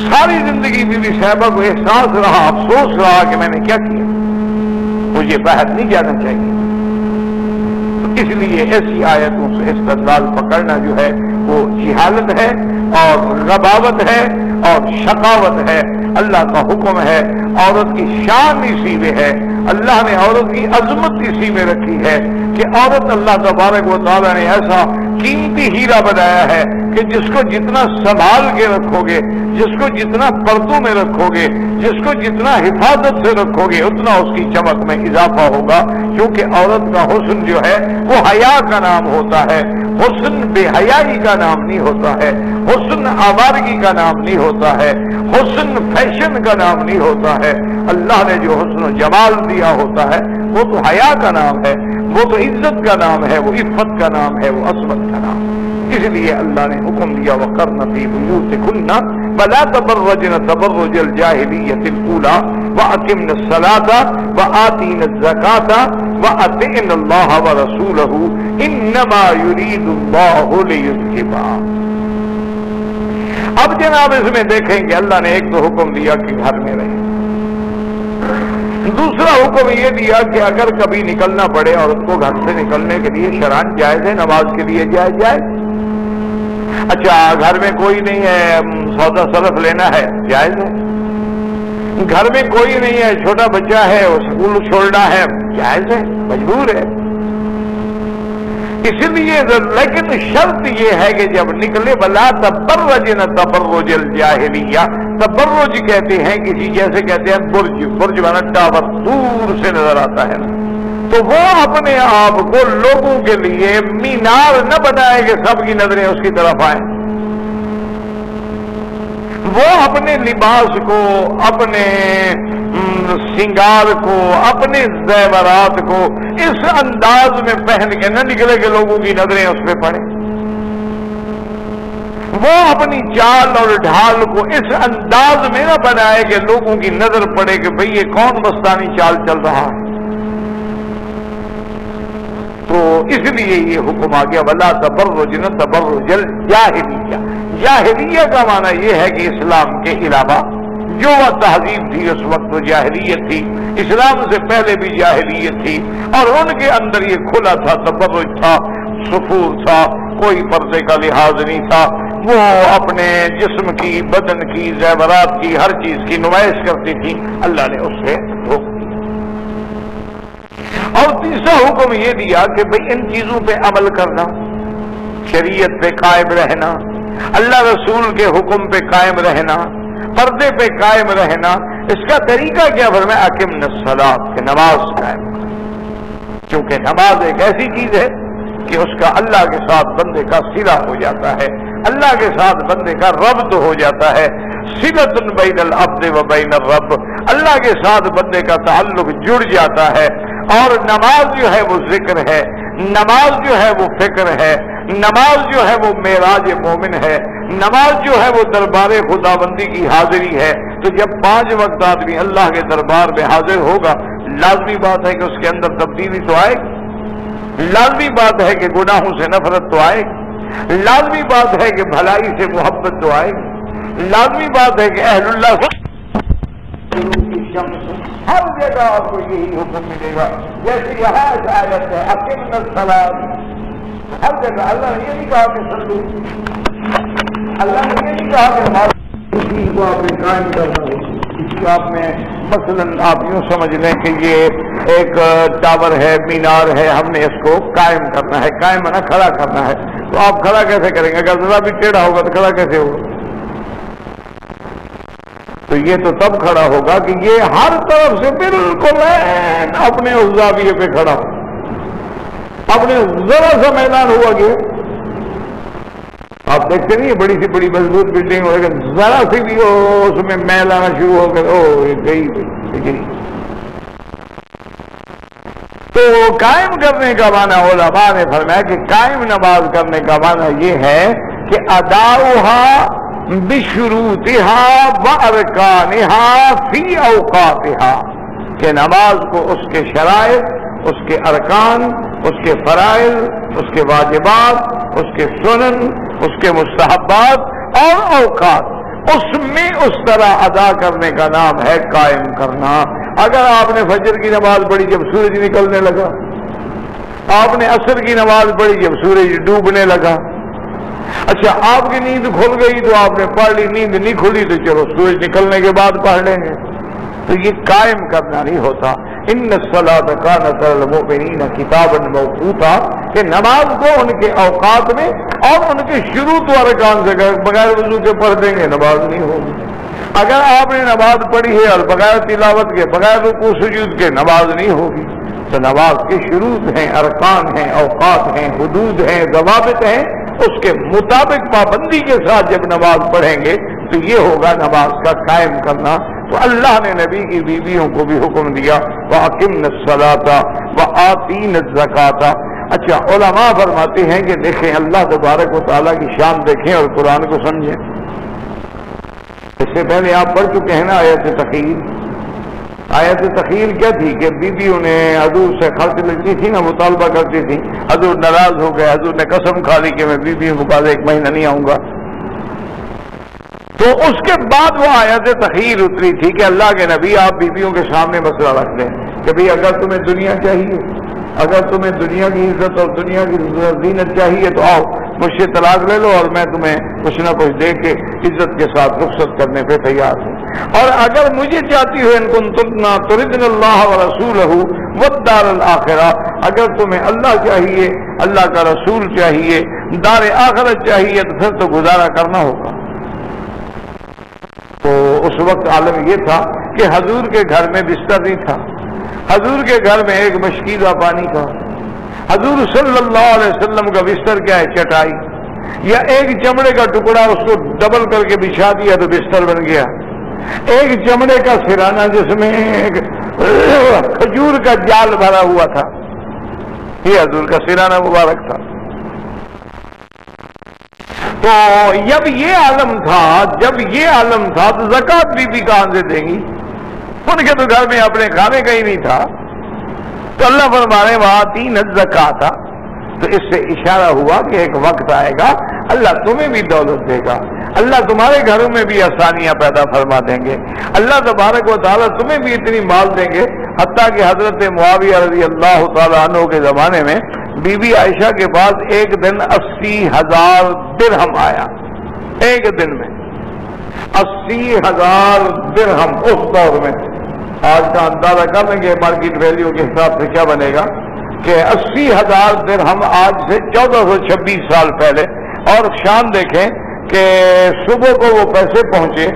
ساری زندگی بی بی صاحبہ کو احساس رہا، افسوس رہا کہ میں نے کیا کیا، مجھے باہر نہیں جانا چاہیے۔ تو اس لیے ایسی آیتوں سے استدلال پکڑنا جو ہے وہ جہالت ہے اور غباوت ہے اور شقاوت ہے۔ اللہ کا حکم ہے، عورت کی شان اسی میں ہے، اللہ نے عورت کی عظمت اسی میں رکھی ہے کہ عورت اللہ تبارک و تعالیٰ نے ایسا قیمتی ہیرا بنایا ہے کہ جس کو جتنا سنبھال کے رکھو گے، جس کو جتنا پردوں میں رکھو گے، جس کو جتنا حفاظت سے رکھو گے، اتنا اس کی چمک میں اضافہ ہوگا، کیونکہ عورت کا حسن جو ہے وہ حیا کا نام ہوتا ہے، حسن بے حیائی کا نام نہیں ہوتا ہے، حسن آوارگی کا نام نہیں ہوتا ہے، حسن فیشن کا نام نہیں ہوتا ہے۔ اللہ نے جو حسن و جمال دیا ہوتا ہے وہ تو حیا کا نام ہے، وہ تو عزت کا نام ہے، وہ عفت کا نام ہے، وہ عصمت کا نام ہے۔ اس لیے اللہ نے حکم دیا وَقَرْنَ فِي بُيُوتِكُنَّ وَلَا تَبَرَّجْنَ تَبَرُّجَ الْجَاهِلِيَّةِ الْأُولَى وَأَقِمْنَ الصَّلَاةَ وَآتِينَ الزَّكَاةَ وَأَطِعْنَ اللَّهَ وَرَسُولَهُ إِنَّمَا يُرِيدُ اللَّهُ لِيُذْهِبَ۔ اب جناب اس میں دیکھیں کہ اللہ نے ایک تو حکم دیا کہ گھر میں رہیں، دوسرا حکم یہ دیا کہ اگر کبھی نکلنا پڑے عورت کو گھر سے نکلنے کے لیے شرعاً جائز ہے، نماز کے لیے جائز۔ اچھا گھر میں کوئی نہیں ہے، سودا صرف لینا ہے، جائز ہے۔ گھر میں کوئی نہیں ہے، چھوٹا بچہ ہے، اسکول چھوڑنا ہے، جائز ہے، مجبور ہے۔ اس لیے لیکن شرط یہ ہے کہ جب نکلے وَلَا تَبَرَّجْنَ تَبَرُّجَ الْجَاهِلِيَّةِ، تبرج کہتے ہیں کسی، جیسے کہتے ہیں برج بنا ٹاور دور سے نظر آتا ہے نا، تو وہ اپنے آپ کو لوگوں کے لیے مینار نہ بنائے کہ سب کی نظریں اس کی طرف آئیں۔ وہ اپنے لباس کو، اپنے سنگار کو، اپنے زیورات کو اس انداز میں پہن کے نہ نکلے کہ لوگوں کی نظریں اس پہ پڑیں۔ وہ اپنی چال اور ڈھال کو اس انداز میں نہ بنائے کہ لوگوں کی نظر پڑے کہ بھئی یہ کون مستانی چال چل رہا ہے۔ تو اس لیے یہ حکم آ گیا وَلَا تَبَرُّجْنَ تَبَرُّجَ الْجَاهِلِيَّةِ۔ جاہلیہ کا معنی یہ ہے کہ اسلام کے علاوہ جو وہ تہذیب تھی اس وقت وہ جاہلیت تھی، اسلام سے پہلے بھی جاہلیت تھی، اور ان کے اندر یہ کھلا تھا، تبرج تھا، سفور تھا، کوئی پردے کا لحاظ نہیں تھا، وہ اپنے جسم کی، بدن کی، زیورات کی، ہر چیز کی نمائش کرتی تھی۔ اللہ نے اس سے روک دیا۔ اور تیسرا حکم یہ دیا کہ بھئی ان چیزوں پہ عمل کرنا، شریعت پہ قائم رہنا، اللہ رسول کے حکم پہ قائم رہنا، پردے پہ قائم رہنا۔ اس کا طریقہ کیا فرمایا؟ اقمنا الصلاۃ، کہ نماز قائم کریں، کیونکہ نماز ایک ایسی چیز ہے کہ اس کا اللہ کے ساتھ بندے کا صلہ ہو جاتا ہے، اللہ کے ساتھ بندے کا ربط ہو جاتا ہے، صلۃ بین العبد و بین الرب، اللہ کے ساتھ بندے کا تعلق جڑ جاتا ہے۔ اور نماز جو ہے وہ ذکر ہے، نماز جو ہے وہ فکر ہے، نماز جو ہے وہ معراج مومن ہے، نماز جو ہے وہ دربار خداوندی کی حاضری ہے۔ تو جب 5 وقت آدمی اللہ کے دربار میں حاضر ہوگا، لازمی بات ہے کہ اس کے اندر تبدیلی تو آئے گی، لازمی بات ہے کہ گناہوں سے نفرت تو آئے گی، لازمی بات ہے کہ بھلائی سے محبت تو آئے گی، لازمی بات ہے کہ اہل اللہ کی شمس، ہر جگہ آپ کو یہی حکم ملے گا۔ جیسے یہاں آیت ہے اقم الصلاۃ، ہر جگہ اللہ نے یہ نہیں کہا کہ صلو، اللہ نے یہ نہیں کہا کہ اسی کو آپ نے قائم کرنا ہو۔ اس کو آپ نے مثلاً آپ یوں سمجھ لیں کہ یہ ایک ٹاور ہے، مینار ہے، ہم نے اس کو قائم کرنا ہے، قائم ہے نا کھڑا کرنا ہے، تو آپ کھڑا کیسے کریں گے؟ اگر ذرا بھی ٹیڑھا ہوگا تو کھڑا کیسے ہوگا؟ تو یہ تو تب کھڑا ہوگا کہ یہ ہر طرف سے بالکل اپنے اس زاویے پہ کھڑا ہو، اپنے ذرا سا میدان ہوا کہ آپ دیکھتے نہیں بڑی سی بڑی مضبوط بلڈنگ ہو، لیکن ذرا سی بھی اس میں میل آنا شروع ہو گیا، او یہ گئی۔ تو قائم کرنے کا معنی علماء نے فرمایا کہ قائم نماز کرنے کا معنی یہ ہے کہ اداؤها بشروطها وارکانها فی اوقاتها، کہ نماز کو اس کے شرائط، اس کے ارکان، اس کے فرائض، اس کے واجبات، اس کے سنن، اس کے مستحبات اور اوقات، اس میں اس طرح ادا کرنے کا نام ہے قائم کرنا۔ اگر آپ نے فجر کی نماز پڑھی جب سورج نکلنے لگا، آپ نے عصر کی نماز پڑھی جب سورج ڈوبنے لگا، اچھا آپ کی نیند کھل گئی تو آپ نے پڑھ لی، نیند نہیں کھلی تو چلو سورج نکلنے کے بعد پڑھ لیں گے، تو یہ قائم کرنا نہیں ہوتا۔ ان الصلاۃ کانت علی المؤمنین کتابا موقوتا، کہ نماز کو ان کے اوقات میں اور ان کے شروط و ارکان سے بغیر وضو کے پڑھ دیں گے نماز نہیں ہوگی۔ اگر آپ نے نماز پڑھی ہے اور بغیر تلاوت کے، بغیر رکوع سجود کے، نماز نہیں ہوگی۔ تو نماز کے شروط ہیں، ارکان ہیں، اوقات ہیں، حدود ہیں، ضوابط ہیں، اس کے مطابق پابندی کے ساتھ جب نماز پڑھیں گے تو یہ ہوگا نماز کا قائم کرنا۔ تو اللہ نے نبی کی بیویوں کو بھی حکم دیا وَأَقِمْنَ الصَّلَاةَ وَآتِينَ الزَّكَاةَ۔ اچھا علماء فرماتے ہیں کہ دیکھیں اللہ تبارک و تعالیٰ کی شان دیکھیں اور قرآن کو سمجھیں۔ اس سے پہلے آپ پڑھ چکے ہیں نا آیت تخیل۔ آیت تخیل کیا تھی کہ بیویوں نے حضور سے خرچ لگتی تھی نا، مطالبہ کرتی تھی، حضور ناراض ہو گئے، حضور نے قسم کھا لی کہ میں بیویوں کے پاس 1 مہینہ نہیں آؤں گا۔ تو اس کے بعد وہ آیت تخیل اتری تھی کہ اللہ کے نبی آپ بیویوں کے سامنے مسئلہ رکھ دیں کہ بھئی اگر تمہیں دنیا چاہیے، اگر تمہیں دنیا کی عزت اور دنیا کی زینت چاہیے تو آؤ مجھ سے طلاق لے لو اور میں تمہیں کچھ نہ کچھ دے کے عزت کے ساتھ رخصت کرنے پہ تیار ہوں، اور اگر مجھے چاہتی ہو ان کنتن تردن اللہ ورسولہ والدار الآخرہ، اگر تمہیں اللہ چاہیے، اللہ کا رسول چاہیے، دار آخرت چاہیے، تو پھر تو گزارا کرنا ہوگا۔ تو اس وقت عالم یہ تھا کہ حضور کے گھر میں بستر نہیں تھا، حضور کے گھر میں ایک مشکیزہ پانی تھا، حضور صلی اللہ علیہ وسلم کا بستر کیا ہے؟ چٹائی یا ایک چمڑے کا ٹکڑا، اس کو ڈبل کر کے بچھا دیا تو بستر بن گیا، ایک چمڑے کا سرانہ جس میں ایک کھجور کا جال بھرا ہوا تھا، یہ حضور کا سرانہ مبارک تھا۔ تو جب یہ عالم تھا تو زکوٰۃ بھی کہاں سے دیں گی؟ ان کے تو گھر میں اپنے کھانے کا ہی نہیں تھا۔ تو اللہ فرمانے وآتین الزکاۃ، تو اس سے اشارہ ہوا کہ ایک وقت آئے گا اللہ تمہیں بھی دولت دے گا، اللہ تمہارے گھروں میں بھی آسانیاں پیدا فرما دیں گے، اللہ تبارک و تعالیٰ تمہیں بھی اتنی مال دیں گے، حتیٰ کہ حضرت معاویہ رضی اللہ تعالیٰ عنہ کے زمانے میں بی بی عائشہ کے پاس ایک دن 80,000 درہم آیا، ایک دن میں 80,000 درہم۔ اس دور میں آج کا اندازہ کر لیں گے مارکیٹ ویلیو کے حساب سے کیا بنے گا کہ 80,000 درہم آج سے 1426 سال پہلے۔ اور شان دیکھیں کہ صبح کو وہ پیسے پہنچے،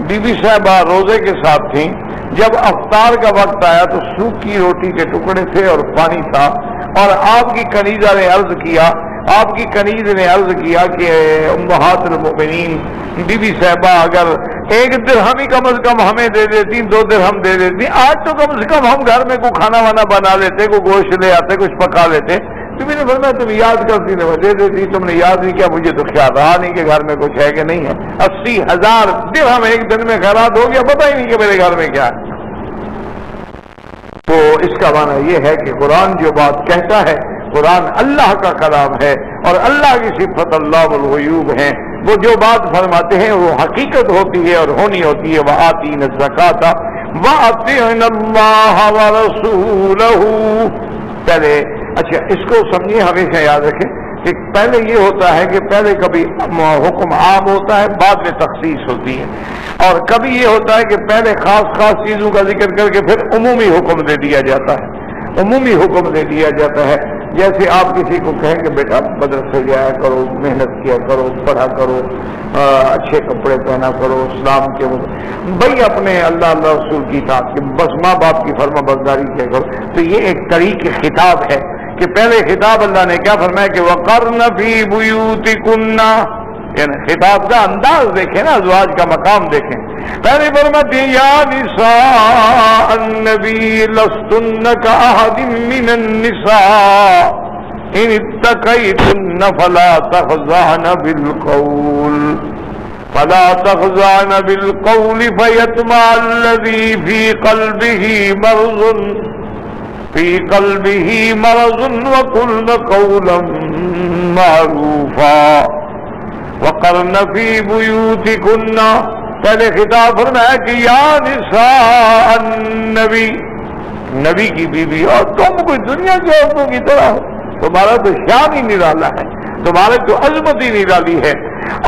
بی بی صاحبہ روزے کے ساتھ تھیں، جب افطار کا وقت آیا تو سوکھی روٹی کے ٹکڑے تھے اور پانی تھا، اور آپ کی کنیزہ نے عرض کیا، آپ کی کنیز نے عرض کیا کہ امہات المؤمنین بی بی صاحبہ اگر 1 درہم ہی کم از کم ہمیں دے دیتی، 2 درہم دے دیتی، آج تو کم سے کم ہم گھر میں کوئی کھانا وانا بنا لیتے، کوئی گوشت لے آتے، کچھ پکا لیتے۔ تو میں نے فرمایا تم یاد کرتی نے دے دیتی، تم نے یاد نہیں کیا، مجھے تو خیال رہا نہیں کہ گھر میں کچھ ہے کہ نہیں ہے۔ 80,000 درہم ایک دن میں خیرات ہو گیا، پتہ ہی نہیں کہ میرے گھر میں کیا ہے۔ تو اس کا معنی یہ ہے کہ قرآن جو بات کہتا ہے، قرآن اللہ کا کلام ہے اور اللہ کی صفت اللہ الغیوب ہیں، وہ جو بات فرماتے ہیں وہ حقیقت ہوتی ہے اور ہونی ہوتی ہے۔ وآتین الزکاۃ وأطیعن اللہ ورسولہ۔ پہلے اچھا اس کو سمجھیے، ہمیشہ یاد رکھیں کہ پہلے یہ ہوتا ہے کہ پہلے کبھی حکم عام ہوتا ہے، بعد میں تخصیص ہوتی ہے، اور کبھی یہ ہوتا ہے کہ پہلے خاص خاص چیزوں کا ذکر کر کے پھر عمومی حکم دے دیا جاتا ہے، عمومی حکم دے دیا جاتا ہے۔ جیسے آپ کسی کو کہیں کہ بیٹا مدرسے جایا کرو، محنت کیا کرو، پڑھا کرو، اچھے کپڑے پہنا کرو، اسلام کے بھائی اپنے اللہ رسول کی اطاعت کی، بس ماں باپ کی فرما برداری کیا کرو۔ تو یہ ایک طریق خطاب ہے کہ پہلے خطاب اللہ نے کیا فرمایا کہ وَقَرْنَ فِي بُيُوتِكُنَّ، یعنی خطاب کا انداز دیکھیں نا، ازواج کا مقام دیکھیں۔ پہلے فرماتے ہیں یا نساء النبی لستن کأحد من النساء ان اتقیتن فلا تخضعن بالقول فیطمع الذی فی قلبه مرض وقلن قولا معروفا وقرن فی بیوتکن۔ پہلے خطاب فرمایا کہ یا نساء النبی، نبی کی بیوی، اور تم کوئی دنیا کی عورتوں کی طرح ہو، تمہارا تو شان ہی نرالا ہے، تمہارے تو عظمت ہی نرالی ہے۔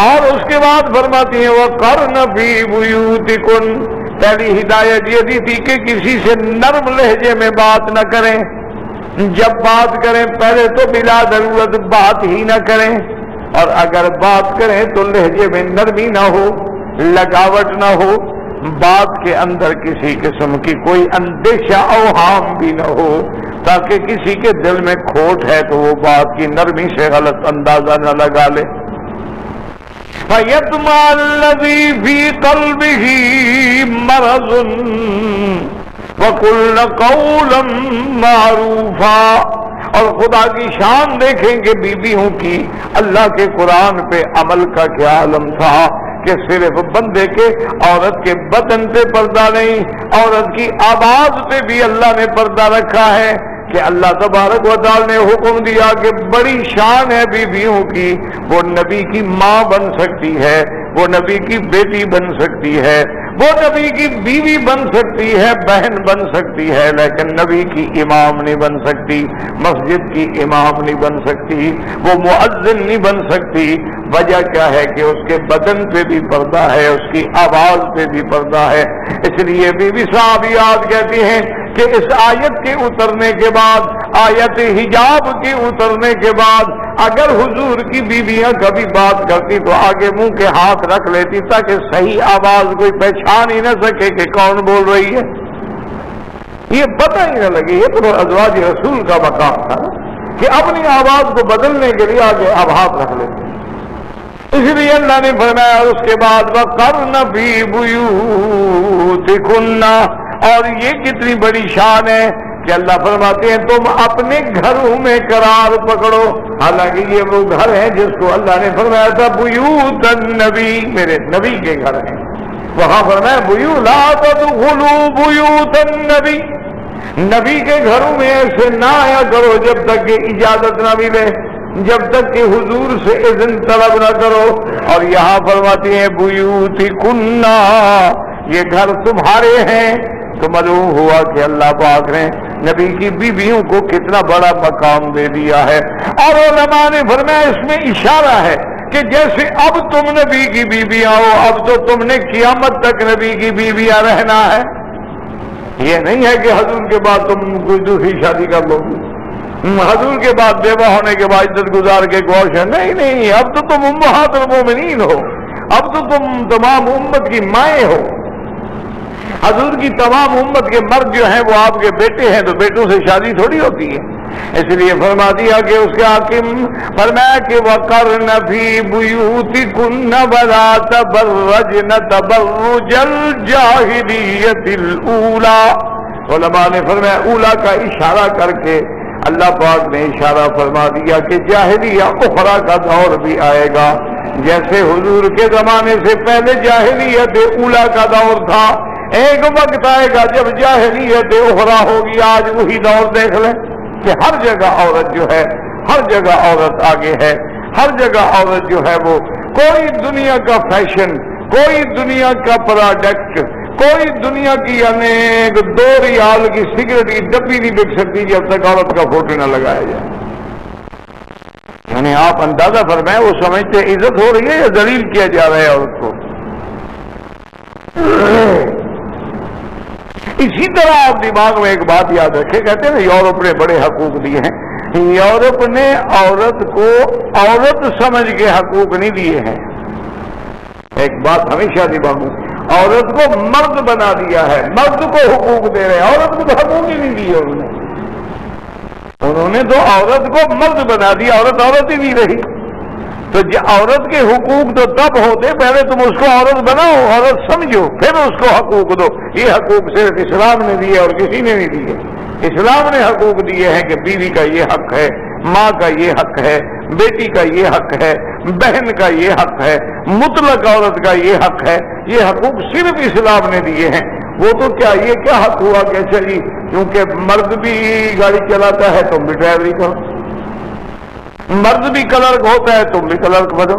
اور اس کے بعد فرماتی ہیں وَقَرْنَ فِي بُيُوتِكُنَّ، پہلی ہدایت یہ دی تھی کہ کسی سے نرم لہجے میں بات نہ کریں، جب بات کریں پہلے تو بلا ضرورت بات ہی نہ کریں، اور اگر بات کریں تو لہجے میں نرمی نہ ہو، لگاوٹ نہ ہو، بات کے اندر کسی قسم کی کوئی اندیشہ اوہام بھی نہ ہو، تاکہ کسی کے دل میں کھوٹ ہے تو وہ بات کی نرمی سے غلط اندازہ نہ لگا لے۔ فَيَطْمَعَ الَّذِي فِي قَلْبِهِ مَرَضٌ وَقُلْنَ قَوْلًا مَّعْرُوفًا۔ اور خدا کی شان دیکھیں کہ بیویوں کی اللہ کے قرآن پہ عمل کا کیا عالم تھا کہ صرف بندے کے، عورت کے بدن پہ پردہ نہیں، عورت کی آواز پہ بھی اللہ نے پردہ رکھا ہے کہ اللہ تبارک و تعالی نے حکم دیا کہ بڑی شان ہے بیویوں کی، وہ نبی کی ماں بن سکتی ہے، وہ نبی کی بیٹی بن سکتی ہے، وہ نبی کی بیوی بن سکتی ہے، بہن بن سکتی ہے، لیکن نبی کی امام نہیں بن سکتی، مسجد کی امام نہیں بن سکتی، وہ مؤذن نہیں بن سکتی۔ وجہ کیا ہے کہ اس کے بدن پہ بھی پردہ ہے، اس کی آواز پہ بھی پردہ ہے۔ اس لیے بی بی صحابیات کہتی ہیں کہ اس آیت کے اترنے کے بعد، آیت حجاب کے اترنے کے بعد اگر حضور کی بیویاں کبھی بات کرتی تو آگے منہ کے ہاتھ رکھ لیتی تاکہ صحیح آواز کوئی پہچان ہی نہ سکے کہ کون بول رہی ہے، یہ پتہ ہی نہ لگے۔ یہ تو ازواج رسول کا مقام تھا کہ اپنی آواز کو بدلنے کے لیے آگے اب ہاتھ رکھ لیتے۔ اس لیے اللہ نے فرمایا اس کے بعد وَقَرْنَ فِي بُيُوتِكُنَّ، اور یہ کتنی بڑی شان ہے کہ اللہ فرماتے ہیں تم اپنے گھروں میں قرار پکڑو، حالانکہ یہ وہ گھر ہیں جس کو اللہ نے فرمایا تھا بیوت النبی، میرے نبی کے گھر ہیں، وہاں فرمایا لا تدخلوا بیوت النبی، نبی کے گھروں میں ایسے نہ آیا کرو جب تک کہ اجازت نہ ملے، جب تک کہ حضور سے اذن طلب نہ کرو۔ اور یہاں فرماتی ہیں بیوتکن، یہ گھر تمہارے ہیں۔ تو معلوم ہوا کہ اللہ پاک نے نبی کی بیویوں کو کتنا بڑا مقام دے دیا ہے۔ اور علماء نے فرمایا اس میں اشارہ ہے کہ جیسے اب تم نبی کی بیویاں ہو، اب تو تم نے قیامت تک نبی کی بیویاں رہنا ہے۔ یہ نہیں ہے کہ حضور کے بعد تم کوئی دوسری شادی کر لو گی، حضور کے بعد بیوہ ہونے کے بعد عزت گزار کے گوش ہے، نہیں، اب تو تم امہات المومنین ہو، اب تو تم تمام امت کی مائیں ہو۔ حضور کی تمام امت کے مرد جو ہیں وہ آپ کے بیٹے ہیں، تو بیٹوں سے شادی تھوڑی ہوتی ہے۔ اس لیے فرما دیا کہ اس کے حاکم فرمایا کہ وَقَرْنَ فِي بُيُوتِكُنَّ وَلَا تَبَرَّجْنَ تَبَرُّجَ الْجَاهِلِيَّةِ الْأُولَى. علماء نے فرمایا اولا کا اشارہ کر کے اللہ پاک نے اشارہ فرما دیا کہ جاہلیہ اخرى کا دور بھی آئے گا. جیسے حضور کے زمانے سے پہلے جاہلیت اولا کا دور تھا، ایک وقت آئے گا جب جاہلیت اخرى ہوگی. آج وہی دور دیکھ لیں کہ ہر جگہ عورت جو ہے، ہر جگہ عورت آگے ہے، ہر جگہ عورت جو ہے وہ کوئی دنیا کا فیشن، کوئی دنیا کا پروڈکٹ، کوئی دنیا کی یعنی 2 ریال کی سگریٹ کی ڈبی نہیں بک سکتی جب تک عورت کا فوٹو نہ لگایا جائے. یعنی آپ اندازہ فرمائیں وہ سمجھتے عزت ہو رہی ہے یا ذلیل کیا جا رہا ہے عورت کو. اسی طرح آپ دماغ میں ایک بات یاد رکھیں، کہتے ہیں نا یورپ نے بڑے حقوق دیے ہیں. یورپ نے عورت کو عورت سمجھ کے حقوق نہیں دیے ہیں. ایک بات ہمیشہ دماغ میں، عورت کو مرد بنا دیا ہے، مرد کو حقوق دے رہے ہیں، عورت کو تو حقوق ہی نہیں دیے. انہوں نے تو عورت کو مرد بنا دیا، عورت عورت ہی نہیں رہی. تو عورت کے حقوق تو تب ہوتے پہلے تم اس کو عورت بناؤ، عورت سمجھو، پھر اس کو حقوق دو. یہ حقوق صرف اسلام نے دیے اور کسی نے نہیں دیے. اسلام نے حقوق دیے ہیں کہ بیوی کا یہ حق ہے، ماں کا یہ حق ہے، بیٹی کا یہ حق ہے، بہن کا یہ حق ہے، مطلق عورت کا یہ حق ہے. یہ حقوق صرف اسلام نے دیے ہیں. وہ تو کیا یہ کیا حق ہوا کہ چلی کیونکہ مرد بھی گاڑی چلاتا ہے تم بھی ڈرائیوری کرو، مرد بھی کلرک ہوتا ہے تم بھی کلرک بنو،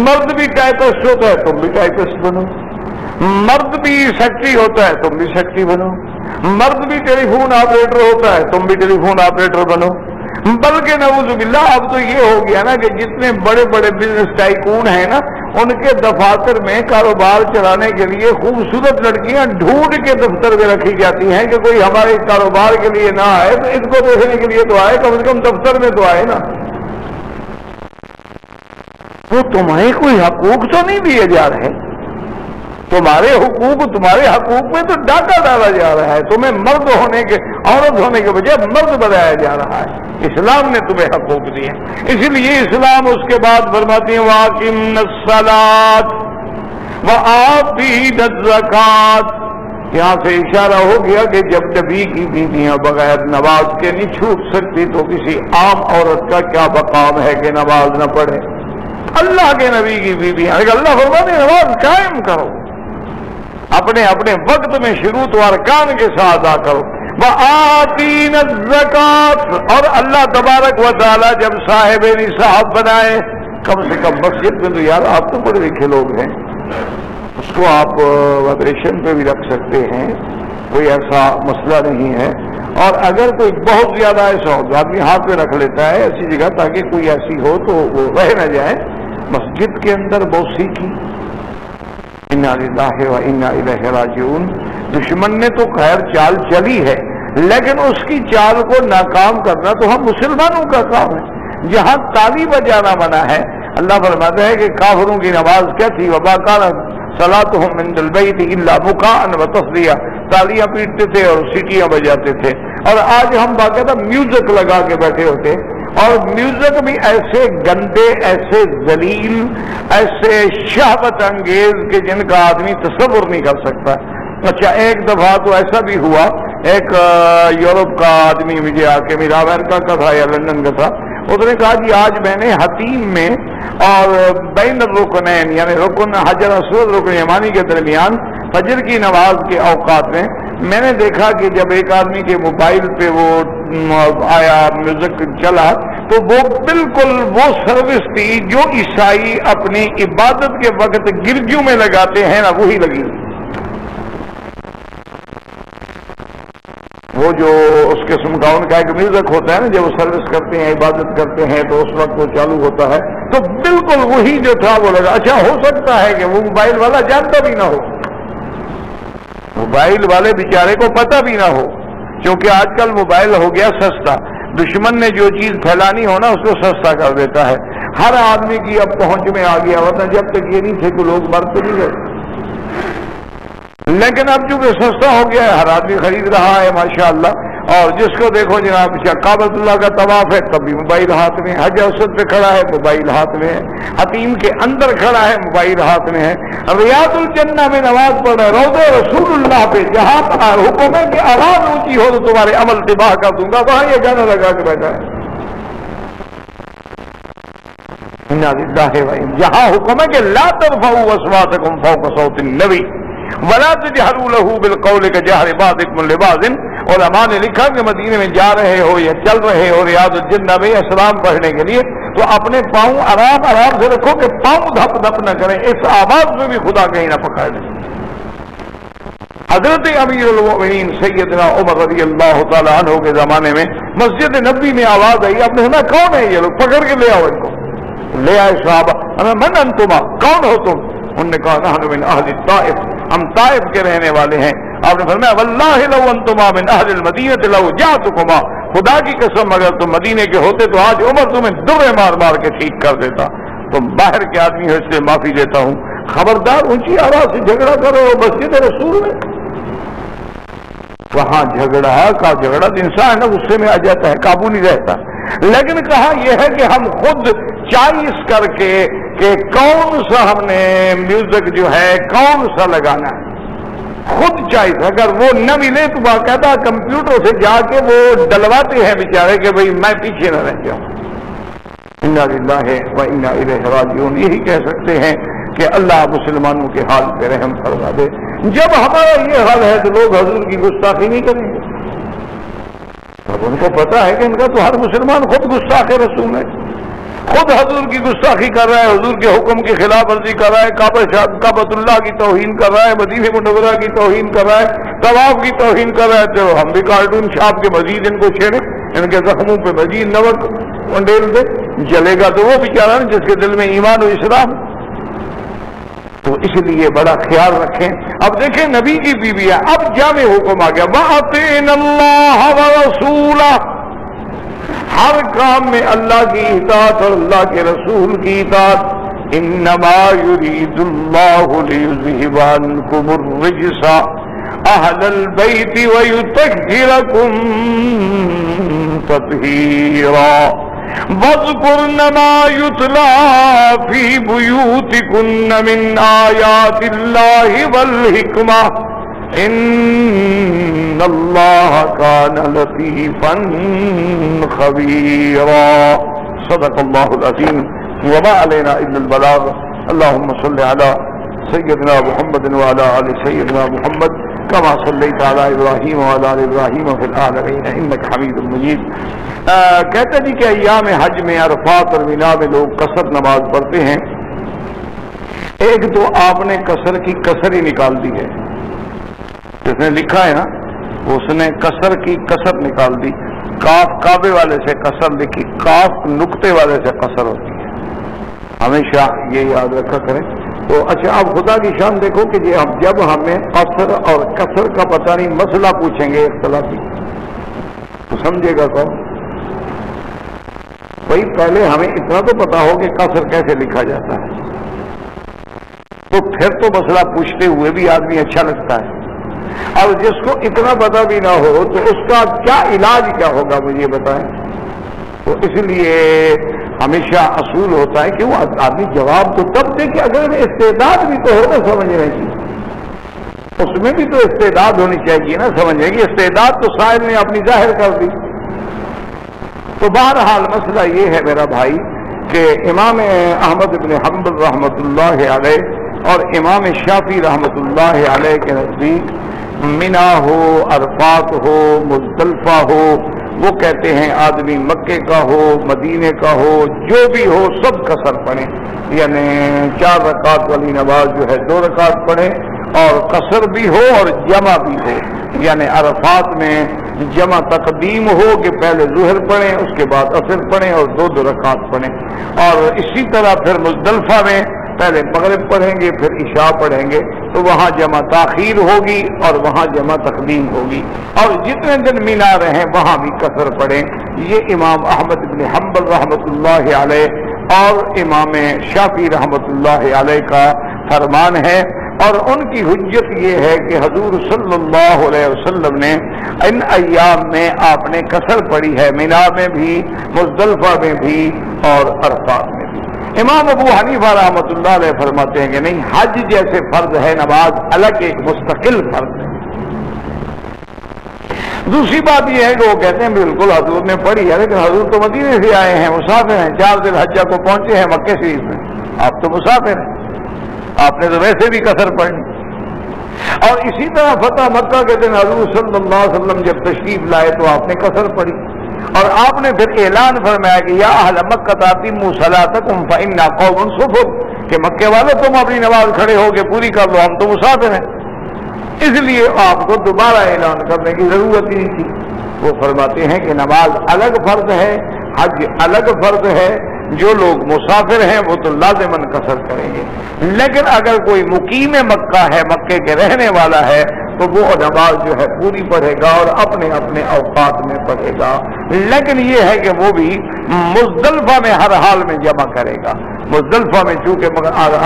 مرد بھی ٹائپسٹ ہوتا ہے تم بھی ٹائپسٹ بنو، مرد بھی سیکٹری ہوتا ہے تم بھی سیکٹری بنو، مرد بھی ٹیلی فون آپریٹر ہوتا ہے تم بھی ٹیلی فون آپریٹر بنو. بلکہ نعوذ باللہ اب تو یہ ہو گیا نا کہ جتنے بڑے بڑے بزنس ٹائکون ہیں نا ان کے دفاتر میں کاروبار چلانے کے لیے خوبصورت لڑکیاں ڈھونڈ کے دفتر میں رکھی جاتی ہیں کہ کوئی ہمارے کاروبار کے لیے نہ آئے تو اس کو دیکھنے کے لیے تو آئے، کم سے کم دفتر میں تو آئے نا. وہ تمہیں کوئی حقوق تو نہیں دیے جا رہے، تمہارے حقوق میں تو ڈاکہ ڈالا جا رہا ہے. تمہیں مرد ہونے کے، عورت ہونے کے بجائے مرد بنایا جا رہا ہے. اسلام نے تمہیں حقوق دیے، اسی لیے اسلام اس کے بعد فرماتی ہے وَأَقِمْنَ الصَّلَاةَ وَآتِينَ الزَّكَاةَ. یہاں سے اشارہ ہو گیا کہ جب نبی کی بیویاں بغیر نماز کے نہیں چھوٹ سکتی تو کسی عام عورت کا کیا مقام ہے کہ نماز نہ پڑھے. اللہ کے نبی کی بیویاں، اللہ فرماتے ہیں نماز قائم کرو، اپنے اپنے وقت میں شروط و ارکان کے ساتھ ادا کرو. وآتین الزکات، اور اللہ تبارک و تعالی جب صاحب نصاب بنائے، کم سے کم مسجد میں تو یار آپ تو پڑھے لکھے لوگ ہیں، اس کو آپ وائبریشن پہ بھی رکھ سکتے ہیں، کوئی ایسا مسئلہ نہیں ہے. اور اگر کوئی بہت زیادہ ایسا ہو تو آدمی ہاتھ پہ رکھ لیتا ہے ایسی جگہ تاکہ کوئی ایسی ہو تو وہ رہ نہ جائے. مسجد کے اندر موسیقی، انا للہ و انا الیہ راجعون. دشمن نے تو خیر چال چلی ہے لیکن اس کی چال کو ناکام کرنا تو ہم مسلمانوں کا کام ہے. جہاں تالی بجانا منع ہے، اللہ فرماتا ہے کہ کافروں کی نماز کیا تھی، وما کان صلاتهم عند البیت الا مکاء وتصدیہ، تالیاں پیٹتے تھے اور سیٹیاں بجاتے تھے. اور آج ہم باقاعدہ میوزک لگا کے بیٹھے ہوتے، اور میوزک بھی ایسے گندے، ایسے ذلیل، ایسے شہوت انگیز کہ جن کا آدمی تصور نہیں کر سکتا. اچھا ایک دفعہ تو ایسا بھی ہوا، ایک یورپ کا آدمی مجھے آ کے، میرا امریکہ کا تھا یا لندن کا تھا، اس نے کہا جی آج میں نے حتیم میں اور بین الرکنین یعنی رکن حجر اسود رکن یمانی کے درمیان فجر کی نماز کے اوقات میں نے دیکھا کہ جب ایک آدمی کے موبائل پہ وہ آیا میوزک چلا تو وہ بالکل وہ سروس تھی جو عیسائی اپنی عبادت کے وقت گرجوں میں لگاتے ہیں نا، وہی لگی. وہ جو اس قسم کا ان کا ایک میوزک ہوتا ہے نا جب وہ سروس کرتے ہیں، عبادت کرتے ہیں تو اس وقت وہ چالو ہوتا ہے، تو بالکل وہی جو تھا وہ لگا. اچھا ہو سکتا ہے کہ وہ موبائل والا جانتا بھی نہ ہو، موبائل والے بیچارے کو پتہ بھی نہ ہو، کیونکہ آج کل موبائل ہو گیا سستا. دشمن نے جو چیز پھیلانی ہو نا اس کو سستا کر دیتا ہے. ہر آدمی کی اب پہنچ میں آ گیا، ورنہ جب تک یہ نہیں تھے کہ لوگ مرتے نہیں گئے، لیکن اب چونکہ سستا ہو گیا ہے ہر آدمی خرید رہا ہے ماشاءاللہ. اور جس کو دیکھو جناب کعبۃ اللہ کا طواف ہے تب بھی موبائل ہاتھ میں ہے، حج اسود پہ کھڑا ہے موبائل ہاتھ میں ہے، حتیم کے اندر کھڑا ہے موبائل ہاتھ میں ہے، ریاض الجنہ میں نماز پڑھ رہا ہے، روضہ رسول اللہ پہ جہاں حکم ہے کہ آواز اونچی ہو تو تمہارے عمل تباہ کر دوں گا، وہاں یہ گانا لگا کے بیٹھا ہے۔ جہاں حکم ہے کہ لا ترفعوا اصواتکم فوق صوت النبی ولا تجہروا له بالقول كجهر بعضكم لبعض۔ علماء نے لکھا کہ مدینے میں جا رہے ہو یا چل رہے ہو ریاض الجنہ میں اسلام پڑھنے کے لیے تو اپنے پاؤں آرام آرام سے رکھو کہ پاؤں دھپ دھپ نہ کریں، اس آواز میں بھی خدا کہیں نہ پکڑ لیں۔ حضرت امیر المؤمنین سیدنا عمر رضی اللہ تعالی عنہ کے زمانے میں مسجد نبوی میں آواز آئی، آپ نے سنا کون ہے یہ لوگ، پکڑ کے لے آؤ ان کو، لے آئے صحابہ، من انتما، کون ہو تم؟ انہوں نے کہا نحن من اہل الطائف، ہم طائف کے رہنے والے ہیں۔ آپ نے فرمایا واللہ لو انتما من اہل المدینہ لو جاءتکما، خدا کی قسم اگر تم مدینے کے ہوتے تو آج عمر تمہیں درے مار مار کے ٹھیک کر دیتا، تم باہر کے آدمی ہو اس سے معافی دیتا ہوں، خبردار اونچی آواز سے جھگڑا کرو مسجد رسول میں۔ وہاں جھگڑا تو انسان ہے غصے میں آ جاتا ہے، قابو نہیں رہتا، لیکن کہا یہ ہے کہ ہم خود چوائس کر کے کہ کون سا ہم نے میوزک جو ہے کون سا لگانا ہے، خود چوائس، اگر وہ نہ ملے تو باقاعدہ کمپیوٹر سے جا کے وہ ڈلواتے ہیں بیچارے کہ بھئی میں پیچھے نہ رہ جاؤں۔ انا للہ و انا الیہ راجعون، یہی کہہ سکتے ہیں کہ اللہ مسلمانوں کے حال پہ رحم فرما دے۔ جب ہمارا یہ حال ہے تو لوگ حضور کی گستاخی نہیں کریں گے، اب ان کو پتا ہے کہ ان کا تو ہر مسلمان خود گستاخ رسول ہے، خود حضور کی گستاخی کر رہا ہے، حضور کے حکم کی خلاف ورزی کر رہا ہے، کعبۃ اللہ کی توہین کر رہا ہے، مدینہ منورہ کی توہین کر رہا ہے، طواف کی توہین کر رہا ہے، تو ہم بھی کارٹون چھاپ کے مزید ان کو چھیڑیں، ان کے زخموں پہ مزید نمک انڈیل دے، جلے گا تو وہ بیچارہ جس کے دل میں ایمان و اسلام۔ تو اس لیے بڑا خیال رکھیں۔ اب دیکھیں نبی کی بیویاں، اب جامع حکم آ گیا وَأَطِعْنَ اللَّهَ وَرَسُولَهُ، ہر کام میں اللہ کی اطاعت اور اللہ کے رسول کی اطاعت۔ انما يريد الله ليذهب عنكم الرجس اهل البيت ويطهركم تطهيرا واذكرن ما يتلى في بيوتكن من آيات الله والحكمة ان اللہ کان لطیفا خبیرا۔ صدق اللہ العظیم وما علینا الا البلاغ۔ اللهم صل على سيدنا محمد وعلى آل سيدنا محمد كما صليت على ابراہیم وعلى آل ابراہیم في العالمين انك حمید مجید۔ کہتے جی کہ ایام حج میں عرفات اور مینا میں لوگ قصر نماز پڑھتے ہیں، ایک تو آپ نے قصر کی قصر ہی نکال دی ہے، جس نے لکھا ہے نا اس نے قصر کی قصر نکال دی، کاف کعبے والے سے قصر لکھی، کاف نقطے والے سے قصر ہوتی ہے، ہمیشہ یہ یاد رکھا کریں۔ تو اچھا اب خدا کی شان دیکھو کہ جب ہمیں قصر اور قصر کا پتہ نہیں مسئلہ پوچھیں گے اختلافی تو سمجھے گا کون؟ بھائی پہلے ہمیں اتنا تو پتا ہو کہ قصر کیسے لکھا جاتا ہے، تو پھر تو مسئلہ پوچھتے ہوئے بھی آدمی اچھا لگتا ہے، اور جس کو اتنا پتا بھی نہ ہو تو اس کا کیا علاج کیا ہوگا مجھے بتائیں۔ تو اس لیے ہمیشہ اصول ہوتا ہے کہ وہ آدمی جواب تو تب دے کہ اگر میں استعداد بھی تو ہونا سمجھنے کی، اس میں بھی تو استعداد ہونی چاہیے نا سمجھنے کی، استعداد تو سائل نے اپنی ظاہر کر دی۔ تو بہرحال مسئلہ یہ ہے میرا بھائی کہ امام احمد بن حنبل رحمۃ اللہ علیہ اور امام شافعی رحمۃ اللہ علیہ کے نزدیک منا ہو، عرفات ہو، مزدلفہ ہو، وہ کہتے ہیں آدمی مکے کا ہو، مدینے کا ہو، جو بھی ہو سب قصر پڑھیں، یعنی 4 رکعت والی نماز جو ہے 2 رکعت پڑھیں، اور قصر بھی ہو اور جمع بھی ہو، یعنی عرفات میں جمع تقدیم ہو کہ پہلے ظہر پڑھیں اس کے بعد عصر پڑھیں اور 2 رکعت پڑھیں، اور اسی طرح پھر مزدلفہ میں پہلے مغرب پڑھیں گے پھر عشاء پڑھیں گے، تو وہاں جمع تاخیر ہوگی اور وہاں جمع تقدیم ہوگی، اور جتنے دن مینا رہیں وہاں بھی قصر پڑھیں۔ یہ امام احمد بن حنبل رحمۃ اللہ علیہ اور امام شافعی رحمۃ اللہ علیہ کا فرمان ہے۔ اور ان کی حجت یہ ہے کہ حضور صلی اللہ علیہ وسلم نے ان ایام میں آپ نے قصر پڑھی ہے، مینا میں بھی، مزدلفہ میں بھی اور عرفات میں بھی۔ امام ابو حنیفہ رحمۃ اللہ علیہ فرماتے ہیں کہ نہیں، حج جیسے فرض ہے نماز الگ ایک مستقل فرض ہے۔ دوسری بات یہ ہے کہ وہ کہتے ہیں بالکل حضور نے پڑھی ہے، لیکن حضور تو مدینے سے آئے ہیں، مسافر ہیں، 4 ذی الحجہ کو پہنچے ہیں مکہ شریف میں، آپ تو مسافر ہیں، آپ نے تو ویسے بھی قصر پڑھنی۔ اور اسی طرح فتح مکہ کے دن حضور صلی اللہ علیہ وسلم جب تشریف لائے تو آپ نے قصر پڑھی، اور آپ نے پھر اعلان فرمایا کہ یا اہل مکہ اتموا صلاتکم فإنا قوم صفر، کہ مکے والوں تم اپنی نماز کھڑے ہو کے پوری کر لو، ہم تو مسافر ہیں۔ اس لیے آپ کو دوبارہ اعلان کرنے کی ضرورت ہی نہیں تھی۔ وہ فرماتے ہیں کہ نماز الگ فرض ہے، حج الگ فرض ہے، جو لوگ مسافر ہیں وہ تو لازماً قصر کریں گے، لیکن اگر کوئی مقیم مکہ ہے، مکے کے رہنے والا ہے، تو وہ نماز جو ہے پوری پڑھے گا اور اپنے اپنے اوقات میں پڑھے گا، لیکن یہ ہے کہ وہ بھی مزدلفہ میں ہر حال میں جمع کرے گا۔ مزدلفہ میں چونکہ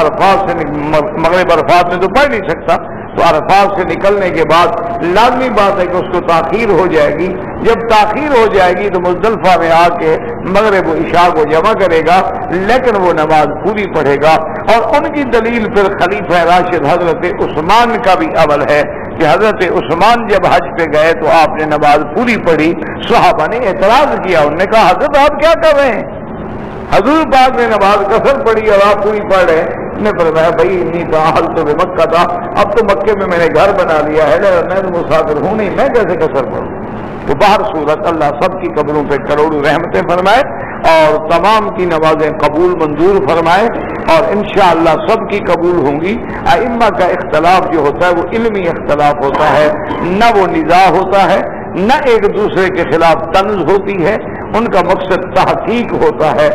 عرفات سے مغرب عرفات میں تو پڑھ نہیں سکتا، تو عرفات سے نکلنے کے بعد لازمی بات ہے کہ اس کو تاخیر ہو جائے گی، جب تاخیر ہو جائے گی تو مزدلفہ میں آ کے مغرب و عشاء کو جمع کرے گا، لیکن وہ نماز پوری پڑھے گا۔ اور ان کی دلیل پھر خلیفہ راشد حضرت عثمان کا بھی عمل ہے کہ حضرت عثمان جب حج پہ گئے تو آپ نے نماز پوری پڑھی، صحابہ نے اعتراض کیا، انہوں نے کہا حضرت آپ کیا کر رہے ہیں، حضور پاک نے نماز قصر پڑھی اور آپ پوری پڑھ رہے ہیں۔ نے فرمایا بھائی انی تاحل تو مکہ تھا، اب تو مکے میں نے گھر بنا لیا ہے، میں تو مسافر ہوں نہیں، میں کیسے قصر پڑھوں۔ تو باہر صورت اللہ سب کی قبروں پہ کروڑوں رحمتیں فرمائے اور تمام کی نمازیں قبول منظور فرمائے، اور انشاءاللہ سب کی قبول ہوں گی۔ ائمہ کا اختلاف جو ہوتا ہے وہ علمی اختلاف ہوتا ہے، نہ وہ نزاع ہوتا ہے، نہ ایک دوسرے کے خلاف طنز ہوتی ہے، ان کا مقصد تحقیق ہوتا ہے